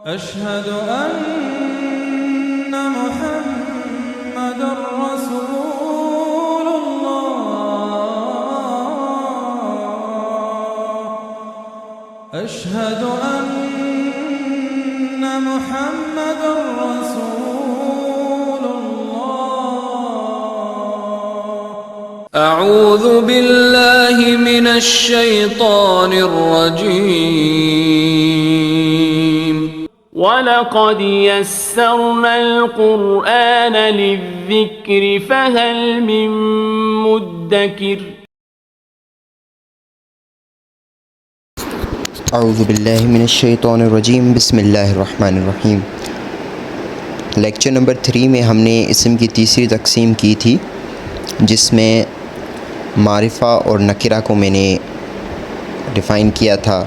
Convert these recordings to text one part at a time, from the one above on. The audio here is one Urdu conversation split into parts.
أشهد أن محمد رسول الله أشهد أن محمد رسول الله أعوذ بالله من الشيطان الرجيم وَلَقَدْ يَسَّرْنَا الْقُرْآنَ لِلذِّكْرِ فَهَلْ مِن مُّدَّكِرٍ اعوذ باللہ من الشیطان الرجیم بسم اللہ الرحمن الرحیم۔ لیکچر نمبر 3 میں ہم نے اسم کی تیسری تقسیم کی تھی، جس میں معرفہ اور نکرہ کو میں نے ڈیفائن کیا تھا،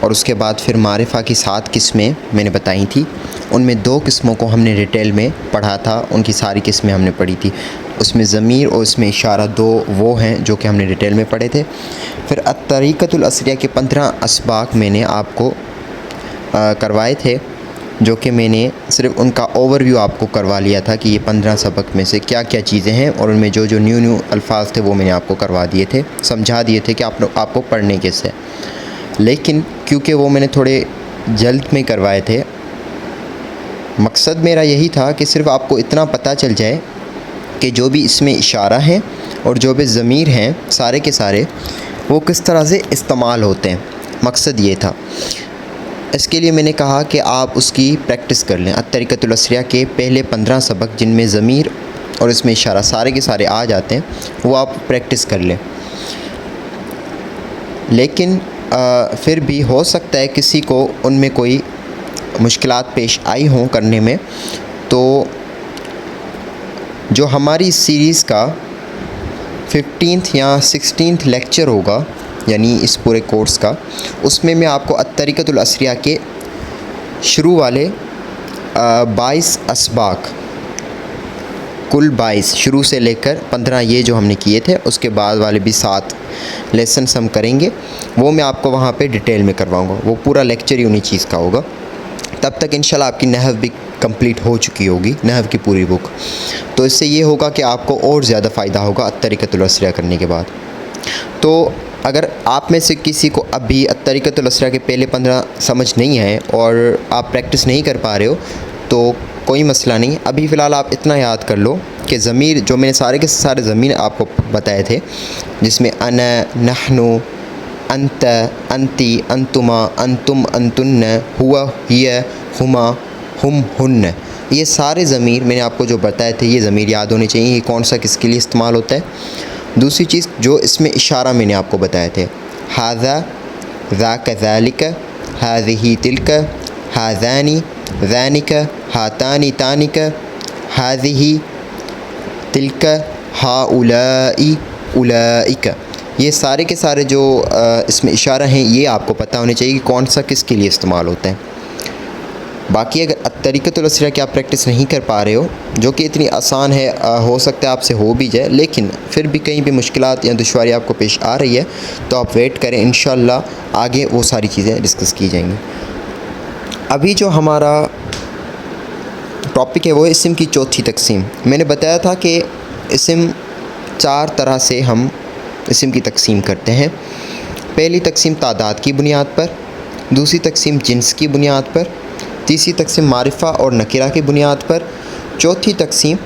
اور اس کے بعد پھر معرفہ کی 7 قسمیں میں نے بتائی تھی۔ ان میں 2 قسموں کو ہم نے ڈیٹیل میں پڑھا تھا، ان کی ساری قسمیں ہم نے پڑھی تھی۔ اس میں ضمیر اور اس میں اشارہ 2 وہ ہیں جو کہ ہم نے ڈیٹیل میں پڑھے تھے۔ پھر الطریقۃ العصریہ کے 15 اسباق میں نے آپ کو کروائے تھے، جو کہ میں نے صرف ان کا اوور ویو آپ کو کروا لیا تھا کہ یہ 15 سبق میں سے کیا کیا چیزیں ہیں، اور ان میں جو نیو الفاظ تھے وہ میں نے آپ کو کروا دیے تھے، سمجھا دیے تھے کہ آپ کو پڑھنے کیسے ہے۔ لیکن کیونکہ وہ میں نے تھوڑے جلد میں کروائے تھے، مقصد میرا یہی تھا کہ صرف آپ کو اتنا پتہ چل جائے کہ جو بھی اس میں اشارہ ہیں اور جو بھی ضمیر ہیں سارے کے سارے وہ کس طرح سے استعمال ہوتے ہیں، مقصد یہ تھا۔ اس کے لیے میں نے کہا کہ آپ اس کی پریکٹس کر لیں۔ الطریقۃ العصریہ کے پہلے 15 سبق جن میں ضمیر اور اس میں اشارہ سارے کے سارے آ جاتے ہیں، وہ آپ پریکٹس کر لیں۔ لیکن پھر بھی ہو سکتا ہے کسی کو ان میں کوئی مشکلات پیش آئی ہوں کرنے میں، تو جو ہماری سیریز کا 15 یا 16 لیکچر ہوگا، یعنی اس پورے کورس کا، اس میں میں آپ کو الطریقۃ العصریہ کے شروع والے 22 اسباق، کل 22 شروع سے لے کر 15 یہ جو ہم نے کیے تھے، اس کے بعد والے بھی 7 لیسنس ہم کریں گے، وہ میں آپ کو وہاں پہ ڈیٹیل میں کرواؤں گا۔ وہ پورا لیکچر ہی انہی چیز کا ہوگا۔ تب تک انشاءاللہ آپ کی نحو بھی کمپلیٹ ہو چکی ہوگی، نحو کی پوری بک، تو اس سے یہ ہوگا کہ آپ کو اور زیادہ فائدہ ہوگا الطریقۃ العصریہ کرنے کے بعد۔ تو اگر آپ میں سے کسی کو ابھی الطریقۃ العصریہ کے پہلے 15 سمجھ نہیں ہے اور آپ پریکٹس نہیں کر پا رہے ہو، تو کوئی مسئلہ نہیں۔ ابھی فی الحال آپ اتنا یاد کر لو کہ ضمیر جو میں نے سارے کے سارے ضمیر آپ کو بتائے تھے، جس میں انا، نحن، انت، انتی، انتما، انتم، انتن، ہوا، ہی، ہما، ہم، ہن، یہ سارے ضمیر میں نے آپ کو جو بتائے تھے، یہ ضمیر یاد ہونے چاہیے کہ کون سا کس کے لیے استعمال ہوتا ہے۔ دوسری چیز جو اس میں اشارہ میں نے آپ کو بتائے تھے، ھذا، ذاک، ذالک، ھذہ، تلک، ھذانی، ذانک، ھاتانی، تانک، ھذہ، تلک، ھؤلاء، اولئک، یہ سارے کے سارے جو اس میں اشارہ ہیں، یہ آپ کو پتہ ہونے چاہیے کہ کون سا کس کے لیے استعمال ہوتا ہے۔ باقی اگر الطریقۃ العصریہ کی آپ پریکٹس نہیں کر پا رہے ہو، جو کہ اتنی آسان ہے، ہو سکتا ہے آپ سے ہو بھی جائے، لیکن پھر بھی کہیں بھی مشکلات یا دشواری آپ کو پیش آ رہی ہے، تو آپ ویٹ کریں، انشاءاللہ آگے وہ ساری چیزیں ڈسکس کی جائیں گی۔ ابھی جو ہمارا ٹاپک ہے وہ اسم کی چوتھی تقسیم۔ میں نے بتایا تھا کہ اسم 4 طرح سے ہم اسم کی تقسیم کرتے ہیں۔ پہلی تقسیم تعداد کی بنیاد پر، دوسری تقسیم جنس کی بنیاد پر، تیسری تقسیم معرفہ اور نکرہ کی بنیاد پر، چوتھی تقسیم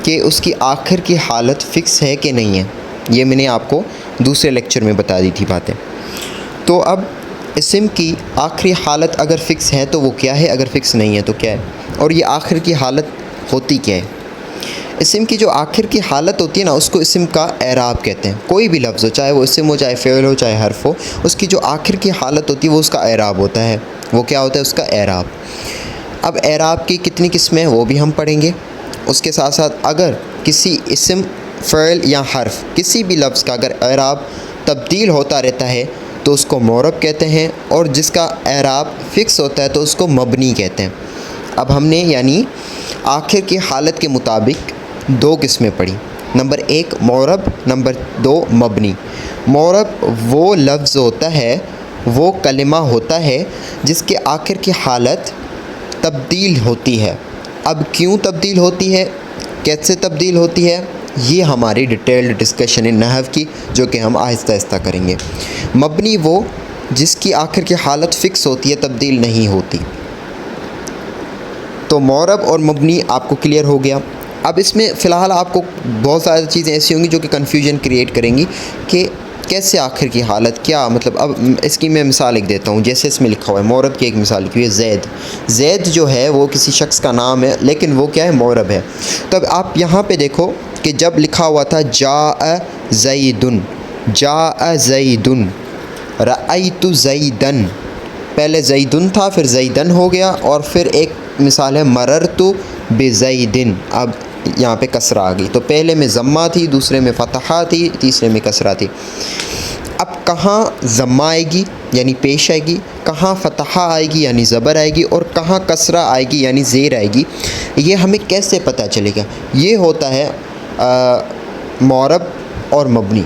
کہ اس کی آخر کی حالت فکس ہے کہ نہیں ہے۔ یہ میں نے آپ کو دوسرے لیکچر میں بتا دی تھی باتیں۔ تو اب اسم کی آخری حالت اگر فکس ہے تو وہ کیا ہے، اگر فکس نہیں ہے تو کیا ہے، اور یہ آخر کی حالت ہوتی کیا ہے۔ اسم کی جو آخر کی حالت ہوتی ہے نا، اس کو اسم کا اعراب کہتے ہیں۔ کوئی بھی لفظ ہو، چاہے وہ اسم ہو، چاہے فعل ہو، چاہے حرف ہو، اس کی جو آخر کی حالت ہوتی ہے وہ اس کا اعراب ہوتا ہے۔ وہ کیا ہوتا ہے؟ اس کا اعراب۔ اب اعراب کی کتنی قسمیں ہیں وہ بھی ہم پڑھیں گے۔ اس کے ساتھ ساتھ اگر کسی اسم، فعل یا حرف کسی بھی لفظ کا اگر اعراب تبدیل ہوتا رہتا ہے تو اس کو معرب کہتے ہیں، اور جس کا اعراب فکس ہوتا ہے تو اس کو مبنی کہتے ہیں۔ اب ہم نے یعنی آخر کی حالت کے مطابق 2 قسمیں پڑھی۔ نمبر 1 معرب، نمبر 2 مبنی۔ معرب وہ لفظ ہوتا ہے وہ کلمہ ہوتا ہے جس کے آخر کی حالت تبدیل ہوتی ہے۔ اب کیوں تبدیل ہوتی ہے، کیسے تبدیل ہوتی ہے، یہ ہماری ڈیٹیلڈ ڈسکشن ہے نحو کی، جو کہ ہم آہستہ آہستہ کریں گے۔ مبنی وہ جس کی آخر کی حالت فکس ہوتی ہے، تبدیل نہیں ہوتی۔ تو معرب اور مبنی آپ کو کلیئر ہو گیا۔ اب اس میں فی الحال آپ کو بہت ساری چیزیں ایسی ہوں گی جو کہ کنفیوژن کریٹ کریں گی کہ کیسے آخر کی حالت کیا مطلب۔ اب اس کی میں مثال لکھ دیتا ہوں، جیسے اس میں لکھا ہوا ہے معرب کی ایک مثال لکھی ہوئی ہے زید۔ زید جو ہے وہ کسی شخص کا نام ہے، لیکن وہ کیا ہے، معرب ہے۔ تو اب آپ یہاں پہ دیکھو کہ جب لکھا ہوا تھا جاء زیدن، جاء زیدن، رأیت زیدن، پہلے زیدن تھا پھر زیدن ہو گیا، اور پھر ایک مثال ہے مررت بزیدن، اب یہاں پہ کسرہ آ گئی۔ تو پہلے میں ضمہ تھی، دوسرے میں فتحہ تھی، تیسرے میں کسرہ تھی۔ اب کہاں ضمہ آئے گی یعنی پیش آئے گی، کہاں فتحہ آئے گی یعنی زبر آئے گی، اور کہاں کسرہ آئے گی یعنی زیر آئے گی، یہ ہمیں کیسے پتہ چلے گا؟ یہ ہوتا ہے معرب اور مبنی،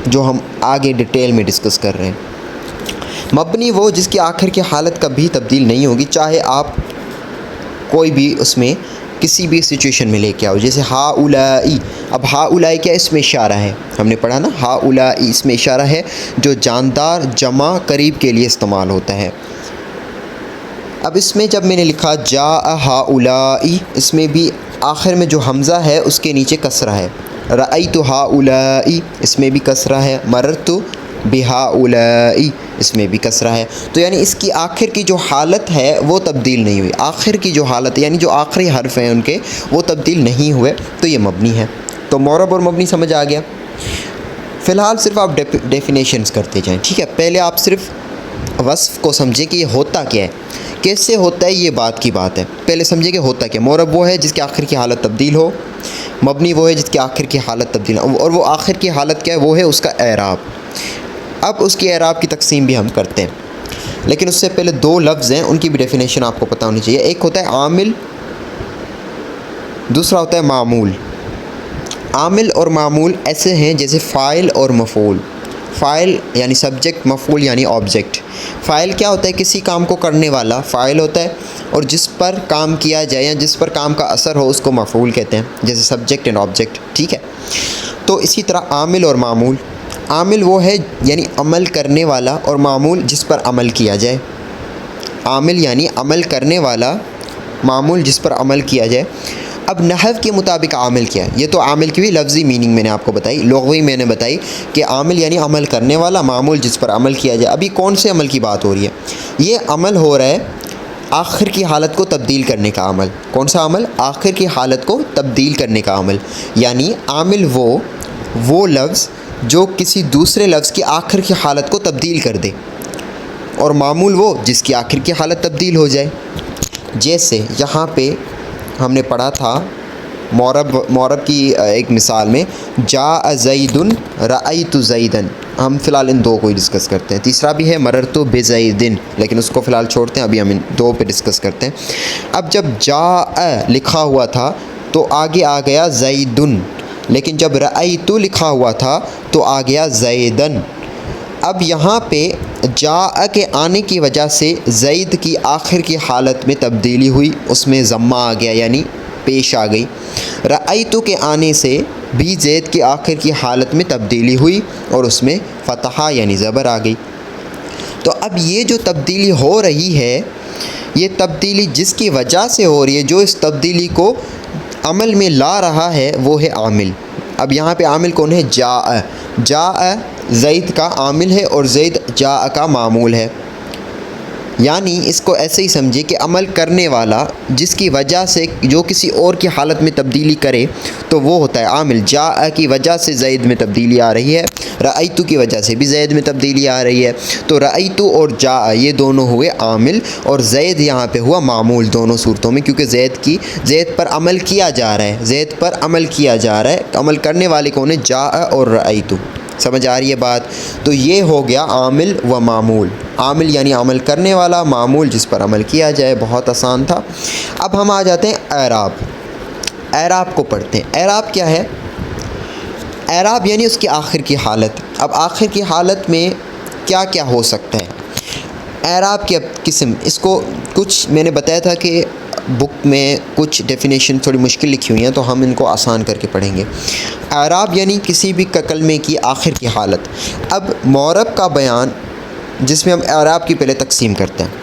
جو ہم آگے ڈیٹیل میں ڈسکس کر رہے ہیں۔ مبنی وہ جس کی آخر کی حالت کبھی تبدیل نہیں ہوگی، چاہے آپ کوئی بھی اس میں کسی بھی سچویشن میں لے کے آؤ، جیسے ہاؤلائی۔ اب ہاؤلائی کیا اس میں اشارہ ہے، ہم نے پڑھا نا، ہاؤلائی اس میں اشارہ ہے جو جاندار جمع قریب کے لیے استعمال ہوتا ہے۔ اب اس میں جب میں نے لکھا جاء ہاؤلائی، اس میں بھی آخر میں جو حمزہ ہے اس کے نیچے کسرہ ہے۔ رأیت ہاؤلائی، اس میں بھی کسرہ ہے۔ مررت بہاؤلائی، اس میں بھی کسرہ ہے۔ تو یعنی اس کی آخر کی جو حالت ہے وہ تبدیل نہیں ہوئی، آخر کی جو حالت یعنی جو آخری حرف ہیں ان کے وہ تبدیل نہیں ہوئے، تو یہ مبنی ہے۔ تو معرب اور مبنی سمجھ آ گیا۔ فی الحال صرف آپ ڈیفینیشنز کرتے جائیں، ٹھیک ہے؟ پہلے آپ صرف وصف کو سمجھیں کہ یہ ہوتا کیا ہے، کیسے ہوتا ہے، یہ بات کی بات ہے۔ پہلے سمجھیں کہ ہوتا کیا۔ معرب وہ ہے جس کے آخر کی حالت تبدیل ہو، مبنی وہ ہے جس کے آخر کی حالت تبدیل ہو، اور وہ آخر کی حالت کیا ہے، وہ ہے اس کا اعراب۔ اب اس کی اعراب کی تقسیم بھی ہم کرتے ہیں، لیکن اس سے پہلے دو لفظ ہیں، ان کی بھی ڈیفینیشن آپ کو پتہ ہونی چاہیے۔ ایک ہوتا ہے عامل، دوسرا ہوتا ہے معمول۔ عامل اور معمول ایسے ہیں جیسے فاعل اور مفعول۔ فاعل یعنی سبجیکٹ، مفعول یعنی آبجیکٹ۔ فاعل کیا ہوتا ہے، کسی کام کو کرنے والا فاعل ہوتا ہے، اور جس پر کام کیا جائے یا جس پر کام کا اثر ہو اس کو مفعول کہتے ہیں، جیسے سبجیکٹ اینڈ آبجیکٹ، ٹھیک ہے؟ تو اسی طرح عامل اور معمول۔ عامل وہ ہے یعنی عمل کرنے والا، اور معمول جس پر عمل کیا جائے۔ عامل یعنی عمل کرنے والا، معمول جس پر عمل کیا جائے۔ اب نحو کے مطابق عامل کیا ہے، یہ تو عامل کی بھی لفظی میننگ میں نے آپ کو بتائی، لغوی میں نے بتائی کہ عامل یعنی عمل کرنے والا، معمول جس پر عمل کیا جائے۔ ابھی کون سے عمل کی بات ہو رہی ہے؟ یہ عمل ہو رہا ہے آخر کی حالت کو تبدیل کرنے کا عمل۔ کون سا عمل؟ آخر کی حالت کو تبدیل کرنے کا عمل۔ یعنی عامل وہ لفظ جو کسی دوسرے لفظ کی آخر کی حالت کو تبدیل کر دے، اور معمول وہ جس کی آخر کی حالت تبدیل ہو جائے۔ جیسے یہاں پہ ہم نے پڑھا تھا معرب کی ایک مثال میں جاء زیدن رأیت زیدن۔ ہم فی الحال ان دو کو ہی ڈسکس کرتے ہیں، تیسرا بھی ہے مررت بزیدن، لیکن اس کو فی الحال چھوڑتے ہیں، ابھی ہم ان دو پہ ڈسکس کرتے ہیں۔ اب جب جاء لکھا ہوا تھا تو آگے آ گیا زیدن، لیکن جب رأیت لکھا ہوا تھا تو آ گیا زیدن۔ اب یہاں پہ جاء کے آنے کی وجہ سے زید کی آخر کی حالت میں تبدیلی ہوئی، اس میں ضمہ آ گیا یعنی پیش آ گئی۔ رأیت کے آنے سے بھی زید کی آخر کی حالت میں تبدیلی ہوئی، اور اس میں فتحہ یعنی زبر آ گئی۔ تو اب یہ جو تبدیلی ہو رہی ہے، یہ تبدیلی جس کی وجہ سے ہو رہی ہے، جو اس تبدیلی کو عمل میں لا رہا ہے، وہ ہے عامل۔ اب یہاں پہ عامل کون ہے؟ جاء۔ جاء زید کا عامل ہے، اور زید جاء کا معمول ہے۔ یعنی اس کو ایسے ہی سمجھے کہ عمل کرنے والا جس کی وجہ سے جو کسی اور کی حالت میں تبدیلی کرے تو وہ ہوتا ہے عامل۔ جاء کی وجہ سے زید میں تبدیلی آ رہی ہے، رأیت کی وجہ سے بھی زید میں تبدیلی آ رہی ہے، تو رأیت اور جاء یہ دونوں ہوئے عامل، اور زید یہاں پہ ہوا معمول دونوں صورتوں میں، کیونکہ زید پر عمل کیا جا رہا ہے، زید پر عمل کیا جا رہا ہے۔ عمل کرنے والے کون ہیں؟ جاء اور رأیت۔ سمجھ آ رہی ہے بات؟ تو یہ ہو گیا عامل و معمول۔ عامل یعنی عمل کرنے والا، معمول جس پر عمل کیا جائے، بہت آسان تھا۔ اب ہم آ جاتے ہیں اعراب۔ اعراب کو پڑھتے ہیں۔ اعراب کیا ہے؟ اعراب یعنی اس کی آخر کی حالت۔ اب آخر کی حالت میں کیا کیا ہو سکتا ہے؟ اعراب کی اب قسم، اس کو کچھ میں نے بتایا تھا کہ بک میں کچھ ڈیفینیشن تھوڑی مشکل لکھی ہوئی ہیں تو ہم ان کو آسان کر کے پڑھیں گے۔ اعراب یعنی کسی بھی کلمے کی آخر کی حالت۔ اب معرب کا بیان جس میں ہم اعراب کی پہلے تقسیم کرتے ہیں۔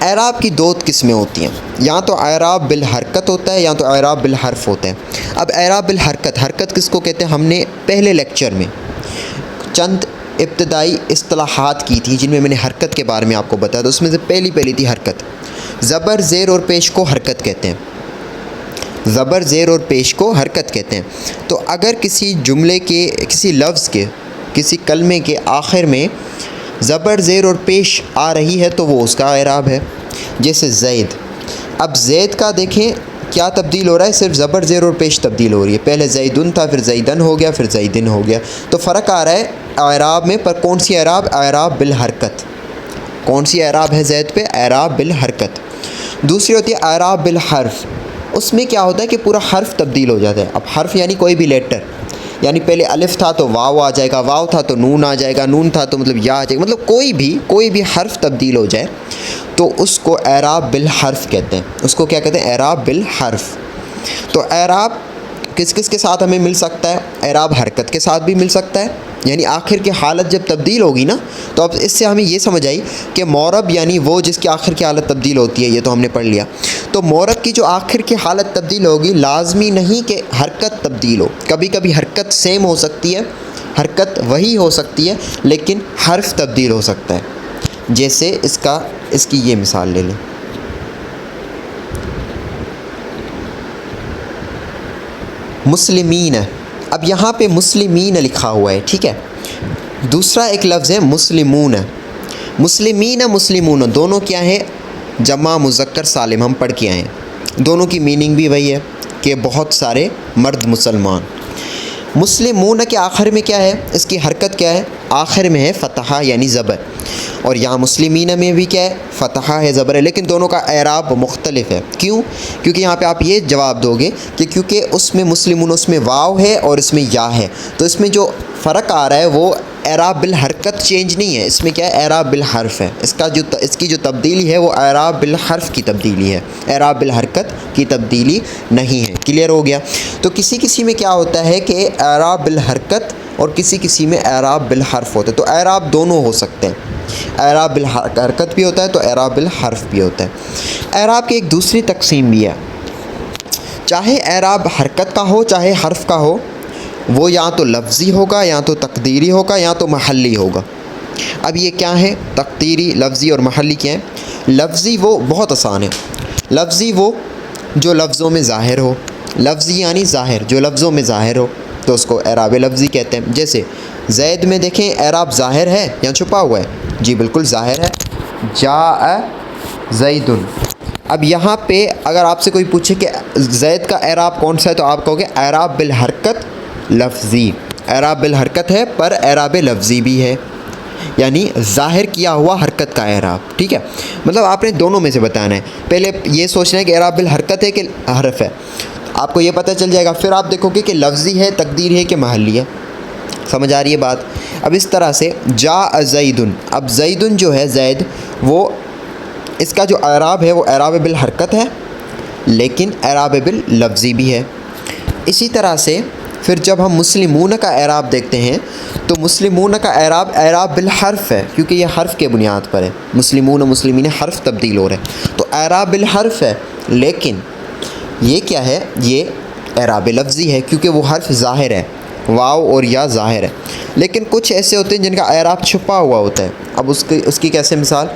اعراب کی دو قسمیں ہوتی ہیں، یا تو اعراب بالحرکت ہوتا ہے یا تو اعراب بالحرف ہوتا ہے۔ اب اعراب بالحرکت، حرکت کس کو کہتے ہیں؟ ہم نے پہلے لیکچر میں چند ابتدائی اصطلاحات کی تھی جن میں نے حرکت کے بارے میں آپ کو بتایا، تو اس میں سے پہلی تھی حرکت۔ زبر، زیر اور پیش کو حرکت کہتے ہیں، زبر، زیر اور پیش کو حرکت کہتے ہیں۔ تو اگر کسی جملے کے، کسی لفظ کے، کسی کلمے کے آخر میں زبر، زیر اور پیش آ رہی ہے تو وہ اس کا اعراب ہے۔ جیسے زید، اب زید کا دیکھیں کیا تبدیل ہو رہا ہے، صرف زبر، زیر اور پیش تبدیل ہو رہی ہے۔ پہلے زیدن تھا، پھر زیدن ہو گیا، پھر زیدن ہو گیا، تو فرق آ رہا ہے اعراب میں۔ پر کون سی اعراب؟ اعراب بالحرکت۔ کون سی اعراب ہے زید پہ؟ اعراب بالحرکت۔ دوسری ہوتی ہے اعراب بالحرف، اس میں کیا ہوتا ہے کہ پورا حرف تبدیل ہو جاتا ہے۔ اب حرف یعنی کوئی بھی لیٹر، یعنی پہلے الف تھا تو واو آ جائے گا، واو تھا تو نون آ جائے گا، نون تھا تو مطلب یا آ جائے گا، مطلب کوئی بھی حرف تبدیل ہو جائے تو اس کو اعراب بالحرف کہتے ہیں۔ اس کو کیا کہتے ہیں؟ اعراب بالحرف۔ تو اعراب کس کس کے ساتھ ہمیں مل سکتا ہے؟ اعراب حرکت کے ساتھ بھی مل سکتا ہے، یعنی آخر کی حالت جب تبدیل ہوگی نا، تو اب اس سے ہمیں یہ سمجھ آئی کہ معرب یعنی وہ جس کی آخر کی حالت تبدیل ہوتی ہے، یہ تو ہم نے پڑھ لیا۔ تو معرب کی جو آخر کی حالت تبدیل ہوگی، لازمی نہیں کہ حرکت تبدیل ہو، کبھی کبھی حرکت سیم ہو سکتی ہے، حرکت وہی ہو سکتی ہے لیکن حرف تبدیل ہو سکتا ہے۔ جیسے اس کی یہ مثال لے لیں، مسلمین۔ اب یہاں پہ مسلمین لکھا ہوا ہے، ٹھیک ہے۔ دوسرا ایک لفظ ہے مسلمون۔ مسلمین، مسلمون دونوں کیا ہے؟ جمع مذکر سالم، ہم پڑھ کے آئے ہیں، دونوں کی میننگ بھی وہی ہے کہ بہت سارے مرد مسلمان۔ مسلمون کے آخر میں کیا ہے؟ اس کی حرکت کیا ہے؟ آخر میں ہے فتحہ یعنی زبر، اور یہاں مسلمین میں بھی کیا ہے؟ فتحہ ہے، زبر ہے، لیکن دونوں کا اعراب مختلف ہے۔ کیوں؟ کیونکہ یہاں پہ آپ یہ جواب دو گے کہ کیونکہ اس میں مسلمون اس میں واو ہے اور اس میں یا ہے، تو اس میں جو فرق آ رہا ہے وہ اعراب بالحرکت چینج نہیں ہے، اس میں کیا ہے؟ اعراب بالحرف ہے۔ اس کی جو تبدیلی ہے وہ اعراب بالحرف کی تبدیلی ہے، اعراب بالحرکت کی تبدیلی نہیں ہے۔ کلیئر ہو گیا؟ تو کسی میں کیا ہوتا ہے کہ اعراب بالحرکت اور کسی میں اعراب بالحرف ہوتا ہے، تو اعراب دونوں ہو سکتے ہیں، اعراب بالحرکت بھی ہوتا ہے تو اعراب بالحرف بھی ہوتا ہے۔ اعراب کی ایک دوسری تقسیم بھی ہے، چاہے اعراب حرکت کا ہو چاہے حرف کا ہو، وہ یا تو لفظی ہوگا یا تو تقدیری ہوگا یا تو محلی ہوگا۔ اب یہ کیا ہے؟ تقدیری، لفظی اور محلی کیا ہے؟ لفظی وہ بہت آسان ہے، لفظی وہ جو لفظوں میں ظاہر ہو، لفظی یعنی ظاہر، جو لفظوں میں ظاہر ہو تو اس کو اعراب لفظی کہتے ہیں۔ جیسے زید میں دیکھیں اعراب ظاہر ہے یا چھپا ہوا ہے؟ جی بالکل ظاہر ہے، جاء زید۔ اب یہاں پہ اگر آپ سے کوئی پوچھے کہ زید کا اعراب کون سا ہے تو آپ کہو گے اعراب بالحرکت لفظی، اعراب بالحرکت ہے پر اعراب لفظی بھی ہے، یعنی ظاہر کیا ہوا حرکت کا اعراب، ٹھیک ہے۔ مطلب آپ نے دونوں میں سے بتانا ہے، پہلے یہ سوچنا ہے کہ اعراب بالحرکت ہے کہ حرف ہے، آپ کو یہ پتہ چل جائے گا، پھر آپ دیکھو گے کہ لفظی ہے، تقدیری ہے کہ محلی ہے۔ سمجھ آ رہی ہے بات؟ اب اس طرح سے جاء زیدن، اب زیدن جو ہے زید، وہ اس کا جو اعراب ہے وہ اعراب بالحرکت ہے لیکن اعراب باللفظی بھی ہے۔ اسی طرح سے پھر جب ہم مسلمون کا اعراب دیکھتے ہیں تو مسلمون کا اعراب بالحرف ہے، کیونکہ یہ حرف کے بنیاد پر ہے، مسلمون و مسلمین حرف تبدیل ہو رہے ہیں تو اعراب بالحرف ہے، لیکن یہ کیا ہے؟ یہ اعراب لفظی ہے کیونکہ وہ حرف ظاہر ہے، واو اور یا ظاہر ہے۔ لیکن کچھ ایسے ہوتے ہیں جن کا اعراب چھپا ہوا ہوتا ہے، اب اس کی کیسے مثال؟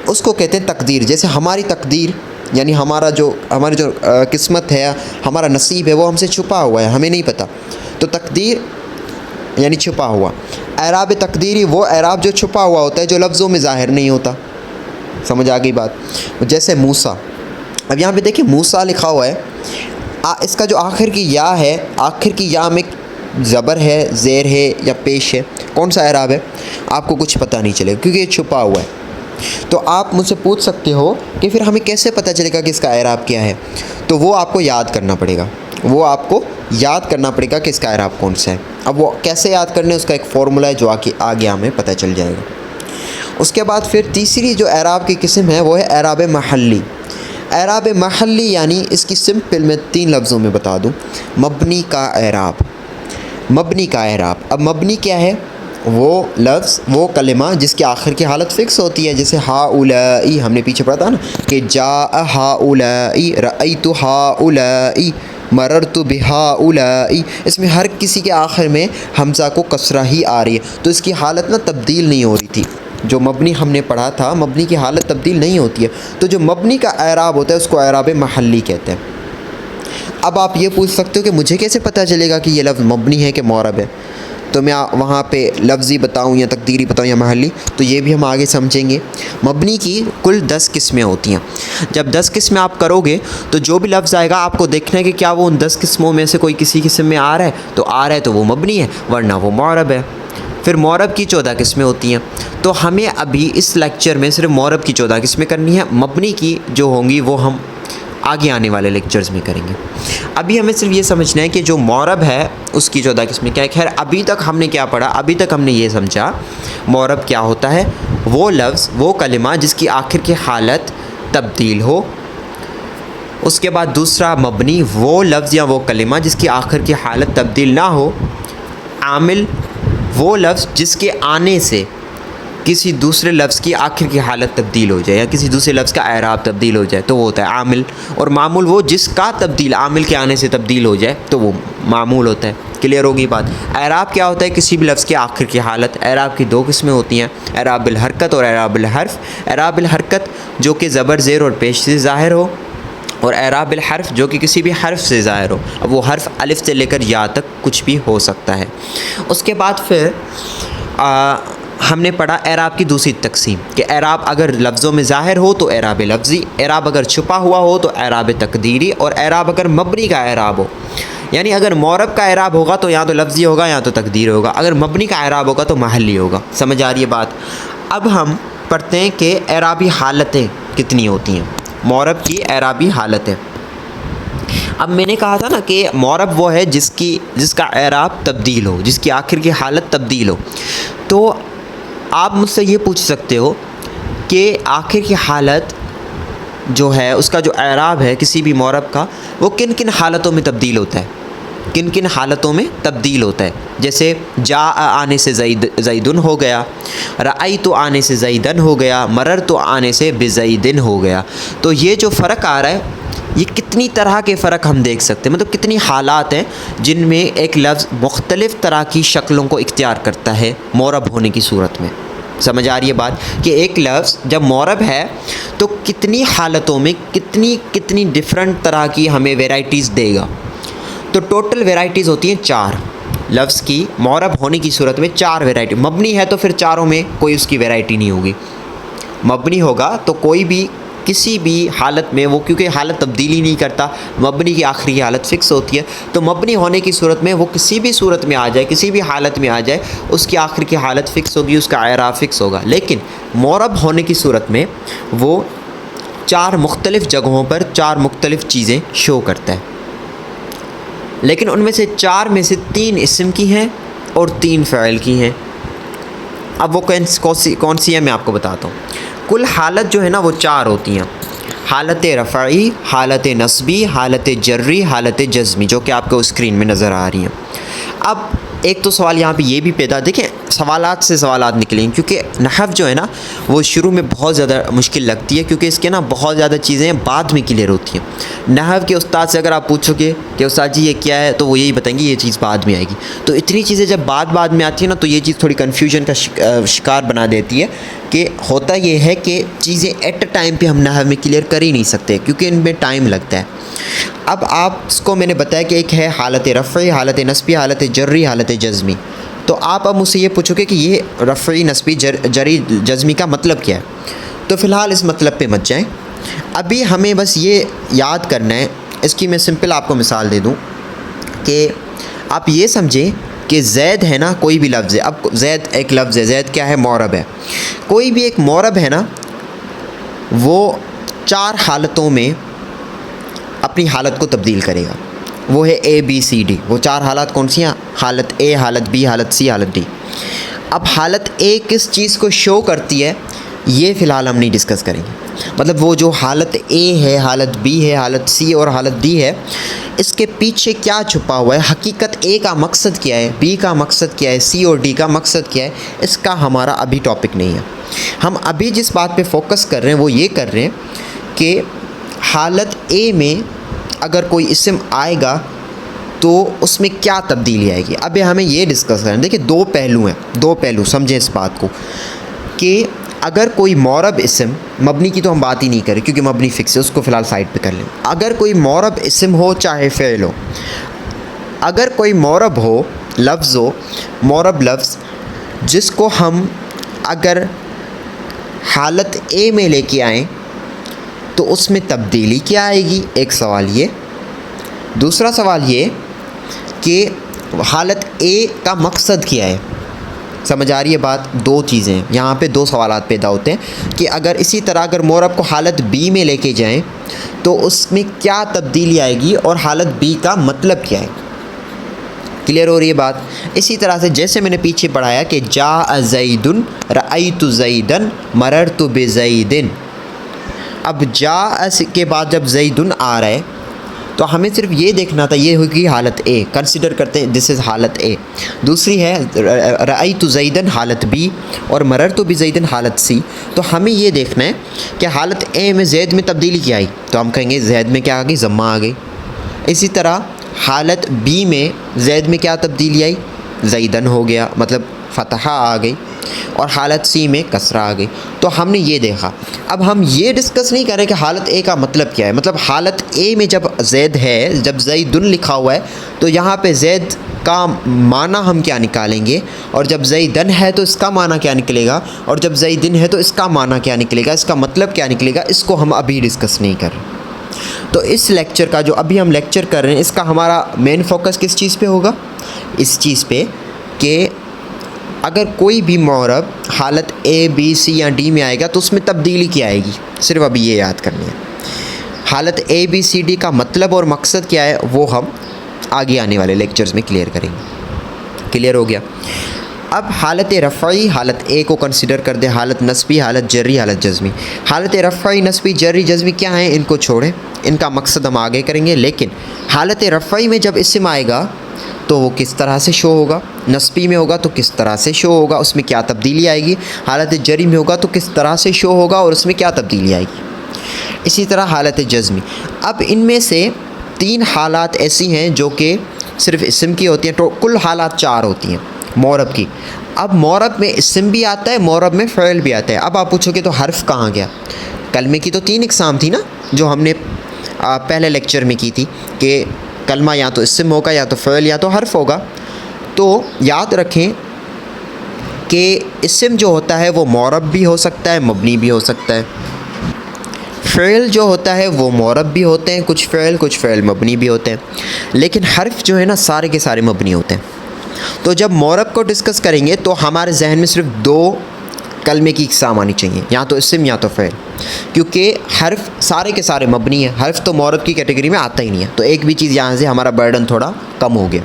اس کو کہتے ہیں تقدیر۔ جیسے ہماری تقدیر یعنی ہماری جو قسمت ہے، ہمارا نصیب ہے، وہ ہم سے چھپا ہوا ہے، ہمیں نہیں پتہ، تو تقدیر یعنی چھپا ہوا۔ اعراب تقدیری وہ اعراب جو چھپا ہوا ہوتا ہے، جو لفظوں میں ظاہر نہیں ہوتا۔ سمجھ آ گئی بات؟ جیسے موسیٰ، اب یہاں پہ دیکھیں موسیٰ لکھا ہوا ہے، اس کا جو آخر کی یا ہے، آخر کی یا میں زبر ہے، زیر ہے یا پیش ہے، کون سا اعراب ہے؟ آپ کو کچھ پتہ نہیں چلے گا کیونکہ یہ چھپا ہوا ہے۔ تو آپ مجھ سے پوچھ سکتے ہو کہ پھر ہمیں کیسے پتہ چلے گا کہ اس کا اعراب کیا ہے؟ تو وہ آپ کو یاد کرنا پڑے گا، کہ اس کا اعراب کون سا ہے۔ اب وہ کیسے یاد کرنے، اس کا ایک فارمولہ ہے جو آگے ہمیں پتہ چل جائے گا۔ اس کے بعد پھر تیسری جو اعراب کی قسم ہے وہ ہے اعراب محلی. اعراب محلی یعنی اس کی سمپل میں 3 لفظوں میں بتا دوں. مبنی کا اعراب. مبنی کا اعراب. اب مبنی کیا ہے؟ وہ لفظ، وہ کلمہ جس کے آخر کی حالت فکس ہوتی ہے. جیسے ہاؤلائی ہم نے پیچھے پڑھا تھا نا کہ جاء ہاؤلائی، رأیت ہاؤلائی، مررت بہاؤلائی. اس میں ہر کسی کے آخر میں حمزہ کو کسرہ ہی آ رہی ہے، تو اس کی حالت نا تبدیل نہیں ہو رہی تھی. جو مبنی ہم نے پڑھا تھا، مبنی کی حالت تبدیل نہیں ہوتی ہے. تو جو مبنی کا اعراب ہوتا ہے اس کو اعراب محلی کہتے ہیں. اب آپ یہ پوچھ سکتے ہو کہ مجھے کیسے پتہ چلے گا کہ یہ لفظ مبنی ہے کہ معرب ہے؟ تو میں وہاں پہ لفظی بتاؤں یا تقدیری بتاؤں یا محلی، تو یہ بھی ہم آگے سمجھیں گے. مبنی کی کل 10 قسمیں ہوتی ہیں. جب 10 قسمیں آپ کرو گے تو جو بھی لفظ آئے گا آپ کو دیکھنا ہے کہ کیا وہ ان 10 قسموں میں سے کوئی کسی قسم میں آ رہا ہے. تو آ رہا ہے تو وہ مبنی ہے، ورنہ وہ معرب ہے. پھر معرب کی 14 قسمیں ہوتی ہیں. تو ہمیں ابھی اس لیکچر میں صرف معرب کی 14 قسمیں کرنی ہے. مبنی کی جو ہوں گی وہ ہم آگے آنے والے لیکچرز میں کریں گے. ابھی ہمیں صرف یہ سمجھنا ہے کہ جو معرب ہے اس کی 14 قسمیں کیا ہے. خیر ابھی تک ہم نے کیا پڑھا؟ ابھی تک ہم نے یہ سمجھا معرب کیا ہوتا ہے. وہ لفظ، وہ کلمہ جس کی آخر کی حالت تبدیل ہو. اس کے بعد دوسرا مبنی، وہ لفظ یا وہ کلمہ جس کی آخر کی حالت تبدیل نہ ہو. عامل، وہ لفظ جس کے آنے سے کسی دوسرے لفظ کی آخر کی حالت تبدیل ہو جائے یا کسی دوسرے لفظ کا اعراب تبدیل ہو جائے تو وہ ہوتا ہے عامل. اور معمول، وہ جس کا تبدیل عامل کے آنے سے تبدیل ہو جائے تو وہ معمول ہوتا ہے. کلیئر ہوگی بات؟ اعراب کیا ہوتا ہے؟ کسی بھی لفظ کے آخر کی حالت. اعراب کی 2 قسمیں ہوتی ہیں، اعراب الحرکت اور اعراب الحرف. اعراب الحرکت جو کہ زبر، زیر اور پیش سے ظاہر ہو، اور اعراب الحرف جو کہ کسی بھی حرف سے ظاہر ہو. اب وہ حرف الف سے لے کر یا تک کچھ بھی ہو سکتا ہے. اس کے بعد پھر ہم نے پڑھا اعراب کی دوسری تقسیم کہ اعراب اگر لفظوں میں ظاہر ہو تو اعراب لفظی، اعراب اگر چھپا ہوا ہو تو اعراب تقدیری، اور اعراب اگر مبنی کا اعراب ہو. یعنی اگر معرب کا اعراب ہوگا تو یا تو لفظی ہوگا یا تو تقدیر ہوگا، اگر مبنی کا اعراب ہوگا تو محلی ہوگا. سمجھ آ رہی ہے بات؟ اب ہم پڑھتے ہیں کہ اعرابی حالتیں کتنی ہوتی ہیں. معرب کی اعرابی حالتیں. اب میں نے کہا تھا نا کہ معرب وہ ہے جس کا اعراب تبدیل ہو، جس کی آخر کی حالت تبدیل ہو. تو آپ مجھ سے یہ پوچھ سکتے ہو کہ آخر کی حالت جو ہے اس کا جو اعراب ہے کسی بھی معرب کا وہ کن کن حالتوں میں تبدیل ہوتا ہے، کن کن حالتوں میں تبدیل ہوتا ہے. جیسے جاء آنے سے زیدن ہو گیا، رأیت آنے سے زیدن ہو گیا، مررت آنے سے بزیدن ہو گیا. تو یہ جو فرق آ رہا ہے یہ کتنی طرح کے فرق ہم دیکھ سکتے ہیں، مطلب کتنی حالات ہیں جن میں ایک لفظ مختلف طرح کی شکلوں کو اختیار کرتا ہے معرب ہونے کی صورت میں. سمجھ آ رہی ہے بات کہ ایک لفظ جب معرب ہے تو کتنی حالتوں میں کتنی ڈفرنٹ طرح کی ہمیں ویرائٹیز دے گا. تو ٹوٹل ویرائٹیز ہوتی ہیں 4 لفظ کی. معرب ہونے کی صورت میں 4 ویرائٹی. مبنی ہے تو پھر چاروں میں کوئی اس کی ویرائٹی نہیں ہوگی. مبنی ہوگا تو کوئی بھی کسی بھی حالت میں وہ، کیونکہ حالت تبدیلی نہیں کرتا، مبنی کی آخری حالت فکس ہوتی ہے. تو مبنی ہونے کی صورت میں وہ کسی بھی صورت میں آ جائے، کسی بھی حالت میں آ جائے، اس کی آخر کی حالت فکس ہوگی، اس کا اعراب فکس ہوگا. لیکن معرب ہونے کی صورت میں وہ 4 مختلف جگہوں پر 4 مختلف چیزیں شو کرتا ہے. لیکن ان میں سے 4 میں سے 3 اسم کی ہیں اور 3 فعل کی ہیں. اب وہ کون سی ہے میں آپ کو بتاتا ہوں. کل حالت جو ہے نا وہ 4 ہوتی ہیں. حالت رفعی، حالت نصبی، حالت جری، حالت جزمی، جو کہ آپ کو اسکرین میں نظر آ رہی ہیں. اب ایک تو سوال یہاں پہ یہ بھی پیدا، دیکھیں سوالات سے سوالات نکلیں، کیونکہ نحو جو ہے نا وہ شروع میں بہت زیادہ مشکل لگتی ہے، کیونکہ اس کے نا بہت زیادہ چیزیں بعد میں کلیئر ہوتی ہیں. نحو کے استاد سے اگر آپ پوچھو گے کہ استاد جی یہ کیا ہے تو وہ یہی بتائیں گے یہ چیز بعد میں آئے گی. تو اتنی چیزیں جب بعد میں آتی ہیں نا تو یہ چیز تھوڑی کنفیوژن کا شکار بنا دیتی ہے کہ ہوتا یہ ہے کہ چیزیں ایٹ اے ٹائم پہ ہم نحو میں کلیئر کر ہی نہیں سکتے کیونکہ ان میں ٹائم لگتا ہے. اب آپ اس کو میں نے بتایا کہ ایک ہے حالت رفعی، حالت نصبی، حالت جری، حالت جزمی. تو آپ اب مجھ سے یہ پوچھو گے کہ یہ رفعی، نصبی، جری، جزمی کا مطلب کیا ہے. تو فی الحال اس مطلب پہ مت جائیں، ابھی ہمیں بس یہ یاد کرنا ہے. اس کی میں سمپل آپ کو مثال دے دوں کہ آپ یہ سمجھیں کہ زید ہے نا، کوئی بھی لفظ ہے. اب زید ایک لفظ ہے، زید کیا ہے؟ معرب ہے. کوئی بھی ایک معرب ہے نا وہ 4 حالتوں میں اپنی حالت کو تبدیل کرے گا. وہ ہے A B C D. وہ 4 حالات کون سی ہیں؟ حالت A، حالت B، حالت C، حالت D. اب حالت اے کس چیز کو شو کرتی ہے یہ فی الحال ہم نہیں ڈسکس کریں گے. مطلب وہ جو حالت اے ہے، حالت بی ہے، حالت سی اور حالت ڈی ہے، اس کے پیچھے کیا چھپا ہوا ہے، حقیقت اے کا مقصد کیا ہے، بی کا مقصد کیا ہے، سی اور ڈی کا مقصد کیا ہے، اس کا ہمارا ابھی ٹاپک نہیں ہے. ہم ابھی جس بات پہ فوکس کر رہے ہیں وہ یہ کر رہے ہیں کہ حالت اے میں اگر کوئی اسم آئے گا تو اس میں کیا تبدیلی آئے گی. ابھی ہمیں یہ ڈسکس کرنا ہے. دیکھیں دو پہلو سمجھیں اس بات کو کہ اگر کوئی معرب اسم، مبنی کی تو ہم بات ہی نہیں کریں کیونکہ مبنی فکس ہے، اس کو فی الحال سائڈ پہ کر لیں. اگر کوئی معرب اسم ہو چاہے فعل ہو، اگر کوئی معرب ہو، لفظ ہو، معرب لفظ جس کو ہم اگر حالت اے میں لے کے آئیں تو اس میں تبدیلی کیا آئے گی. ایک سوال یہ. دوسرا سوال یہ کہ حالت اے کا مقصد کیا ہے. سمجھ آ رہی ہے بات؟ دو چیزیں یہاں پہ، دو سوالات پیدا ہوتے ہیں کہ اگر اسی طرح اگر معرب کو حالت بی میں لے کے جائیں تو اس میں کیا تبدیلی آئے گی اور حالت بی کا مطلب کیا ہے. کلیئر ہو رہی ہے بات؟ اسی طرح سے جیسے میں نے پیچھے پڑھایا کہ جاء زید رأیت زیدن مررت بزید. اب جاء کے بعد جب زیدن آ رہا ہے تو ہمیں صرف یہ دیکھنا تھا، یہ ہوگی حالت اے، کنسیڈر کرتے ہیں دس از حالت اے. دوسری ہے رأیت زیدن حالت بی اور مررت بزیدن حالت سی. تو ہمیں یہ دیکھنا ہے کہ حالت اے میں زید میں تبدیلی کیا آئی، تو ہم کہیں گے زید میں کیا آ گئی، ضمہ آ گئی. اسی طرح حالت بی میں زید میں کیا تبدیلی آئی، زیدن ہو گیا، مطلب فتحہ آ گئی. اور حالت سی میں کسرہ آ گئی. تو ہم نے یہ دیکھا. اب ہم یہ ڈسکس نہیں کر رہے کہ حالت اے کا مطلب کیا ہے. مطلب حالت اے میں جب زید ہے، جب زیدن لکھا ہوا ہے تو یہاں پہ زید کا معنی ہم کیا نکالیں گے، اور جب زیدن ہے تو اس کا معنی کیا نکلے گا، اور جب زیدن ہے تو اس کا معنی کیا نکلے گا، اس کا مطلب کیا نکلے گا. اس کو ہم ابھی ڈسکس نہیں کر رہے. تو اس لیکچر کا جو ابھی ہم لیکچر کر رہے ہیں، اس کا ہمارا مین فوکس کس چیز پہ ہوگا، اس چیز پہ کہ اگر کوئی بھی معرب حالت اے بی سی یا ڈی میں آئے گا تو اس میں تبدیلی کیا آئے گی. صرف ابھی یہ یاد کرنی ہے. حالت اے بی سی ڈی کا مطلب اور مقصد کیا ہے وہ ہم آگے آنے والے لیکچرز میں کلیئر کریں گے. کلیئر ہو گیا؟ اب حالت رفعی، حالت اے کو کنسیڈر کر دیں، حالت نصبی، حالت جری، حالت جزمی. حالت رفعی، نصبی، جری، جزمی کیا ہیں، ان کو چھوڑیں، ان کا مقصد ہم آگے کریں گے. لیکن حالت رفعی میں جب اسم آئے گا تو وہ کس طرح سے شو ہوگا، نصبی میں ہوگا تو کس طرح سے شو ہوگا، اس میں کیا تبدیلی آئے گی. حالت جری میں ہوگا تو کس طرح سے شو ہوگا اور اس میں کیا تبدیلی آئے گی. اسی طرح حالت جزمی. اب ان میں سے 3 حالات ایسی ہیں جو کہ صرف اسم کی ہوتی ہیں. تو کل حالات 4 ہوتی ہیں معرب کی. اب معرب میں اسم بھی آتا ہے، معرب میں فعل بھی آتا ہے. اب آپ پوچھو کہ تو حرف کہاں گیا؟ کلمے کی تو 3 اقسام تھی نا جو ہم نے پہلے لیکچر میں کی تھی کہ کلمہ یا تو اسم ہوگا، یا تو فعل، یا تو حرف ہوگا. تو یاد رکھیں کہ اسم جو ہوتا ہے وہ معرب بھی ہو سکتا ہے، مبنی بھی ہو سکتا ہے. فعل جو ہوتا ہے وہ معرب بھی ہوتے ہیں، کچھ فعل مبنی بھی ہوتے ہیں. لیکن حرف جو ہے نا سارے کے سارے مبنی ہوتے ہیں. تو جب معرب کو ڈسکس کریں گے تو ہمارے ذہن میں صرف 2 کلمے کی اقسام آنی چاہیے، یا تو اسم یا تو فعل. کیونکہ حرف سارے کے سارے مبنی ہیں، حرف تو معرب کی کیٹیگری میں آتا ہی نہیں ہے. تو ایک بھی چیز یہاں سے ہمارا برڈن تھوڑا کم ہو گیا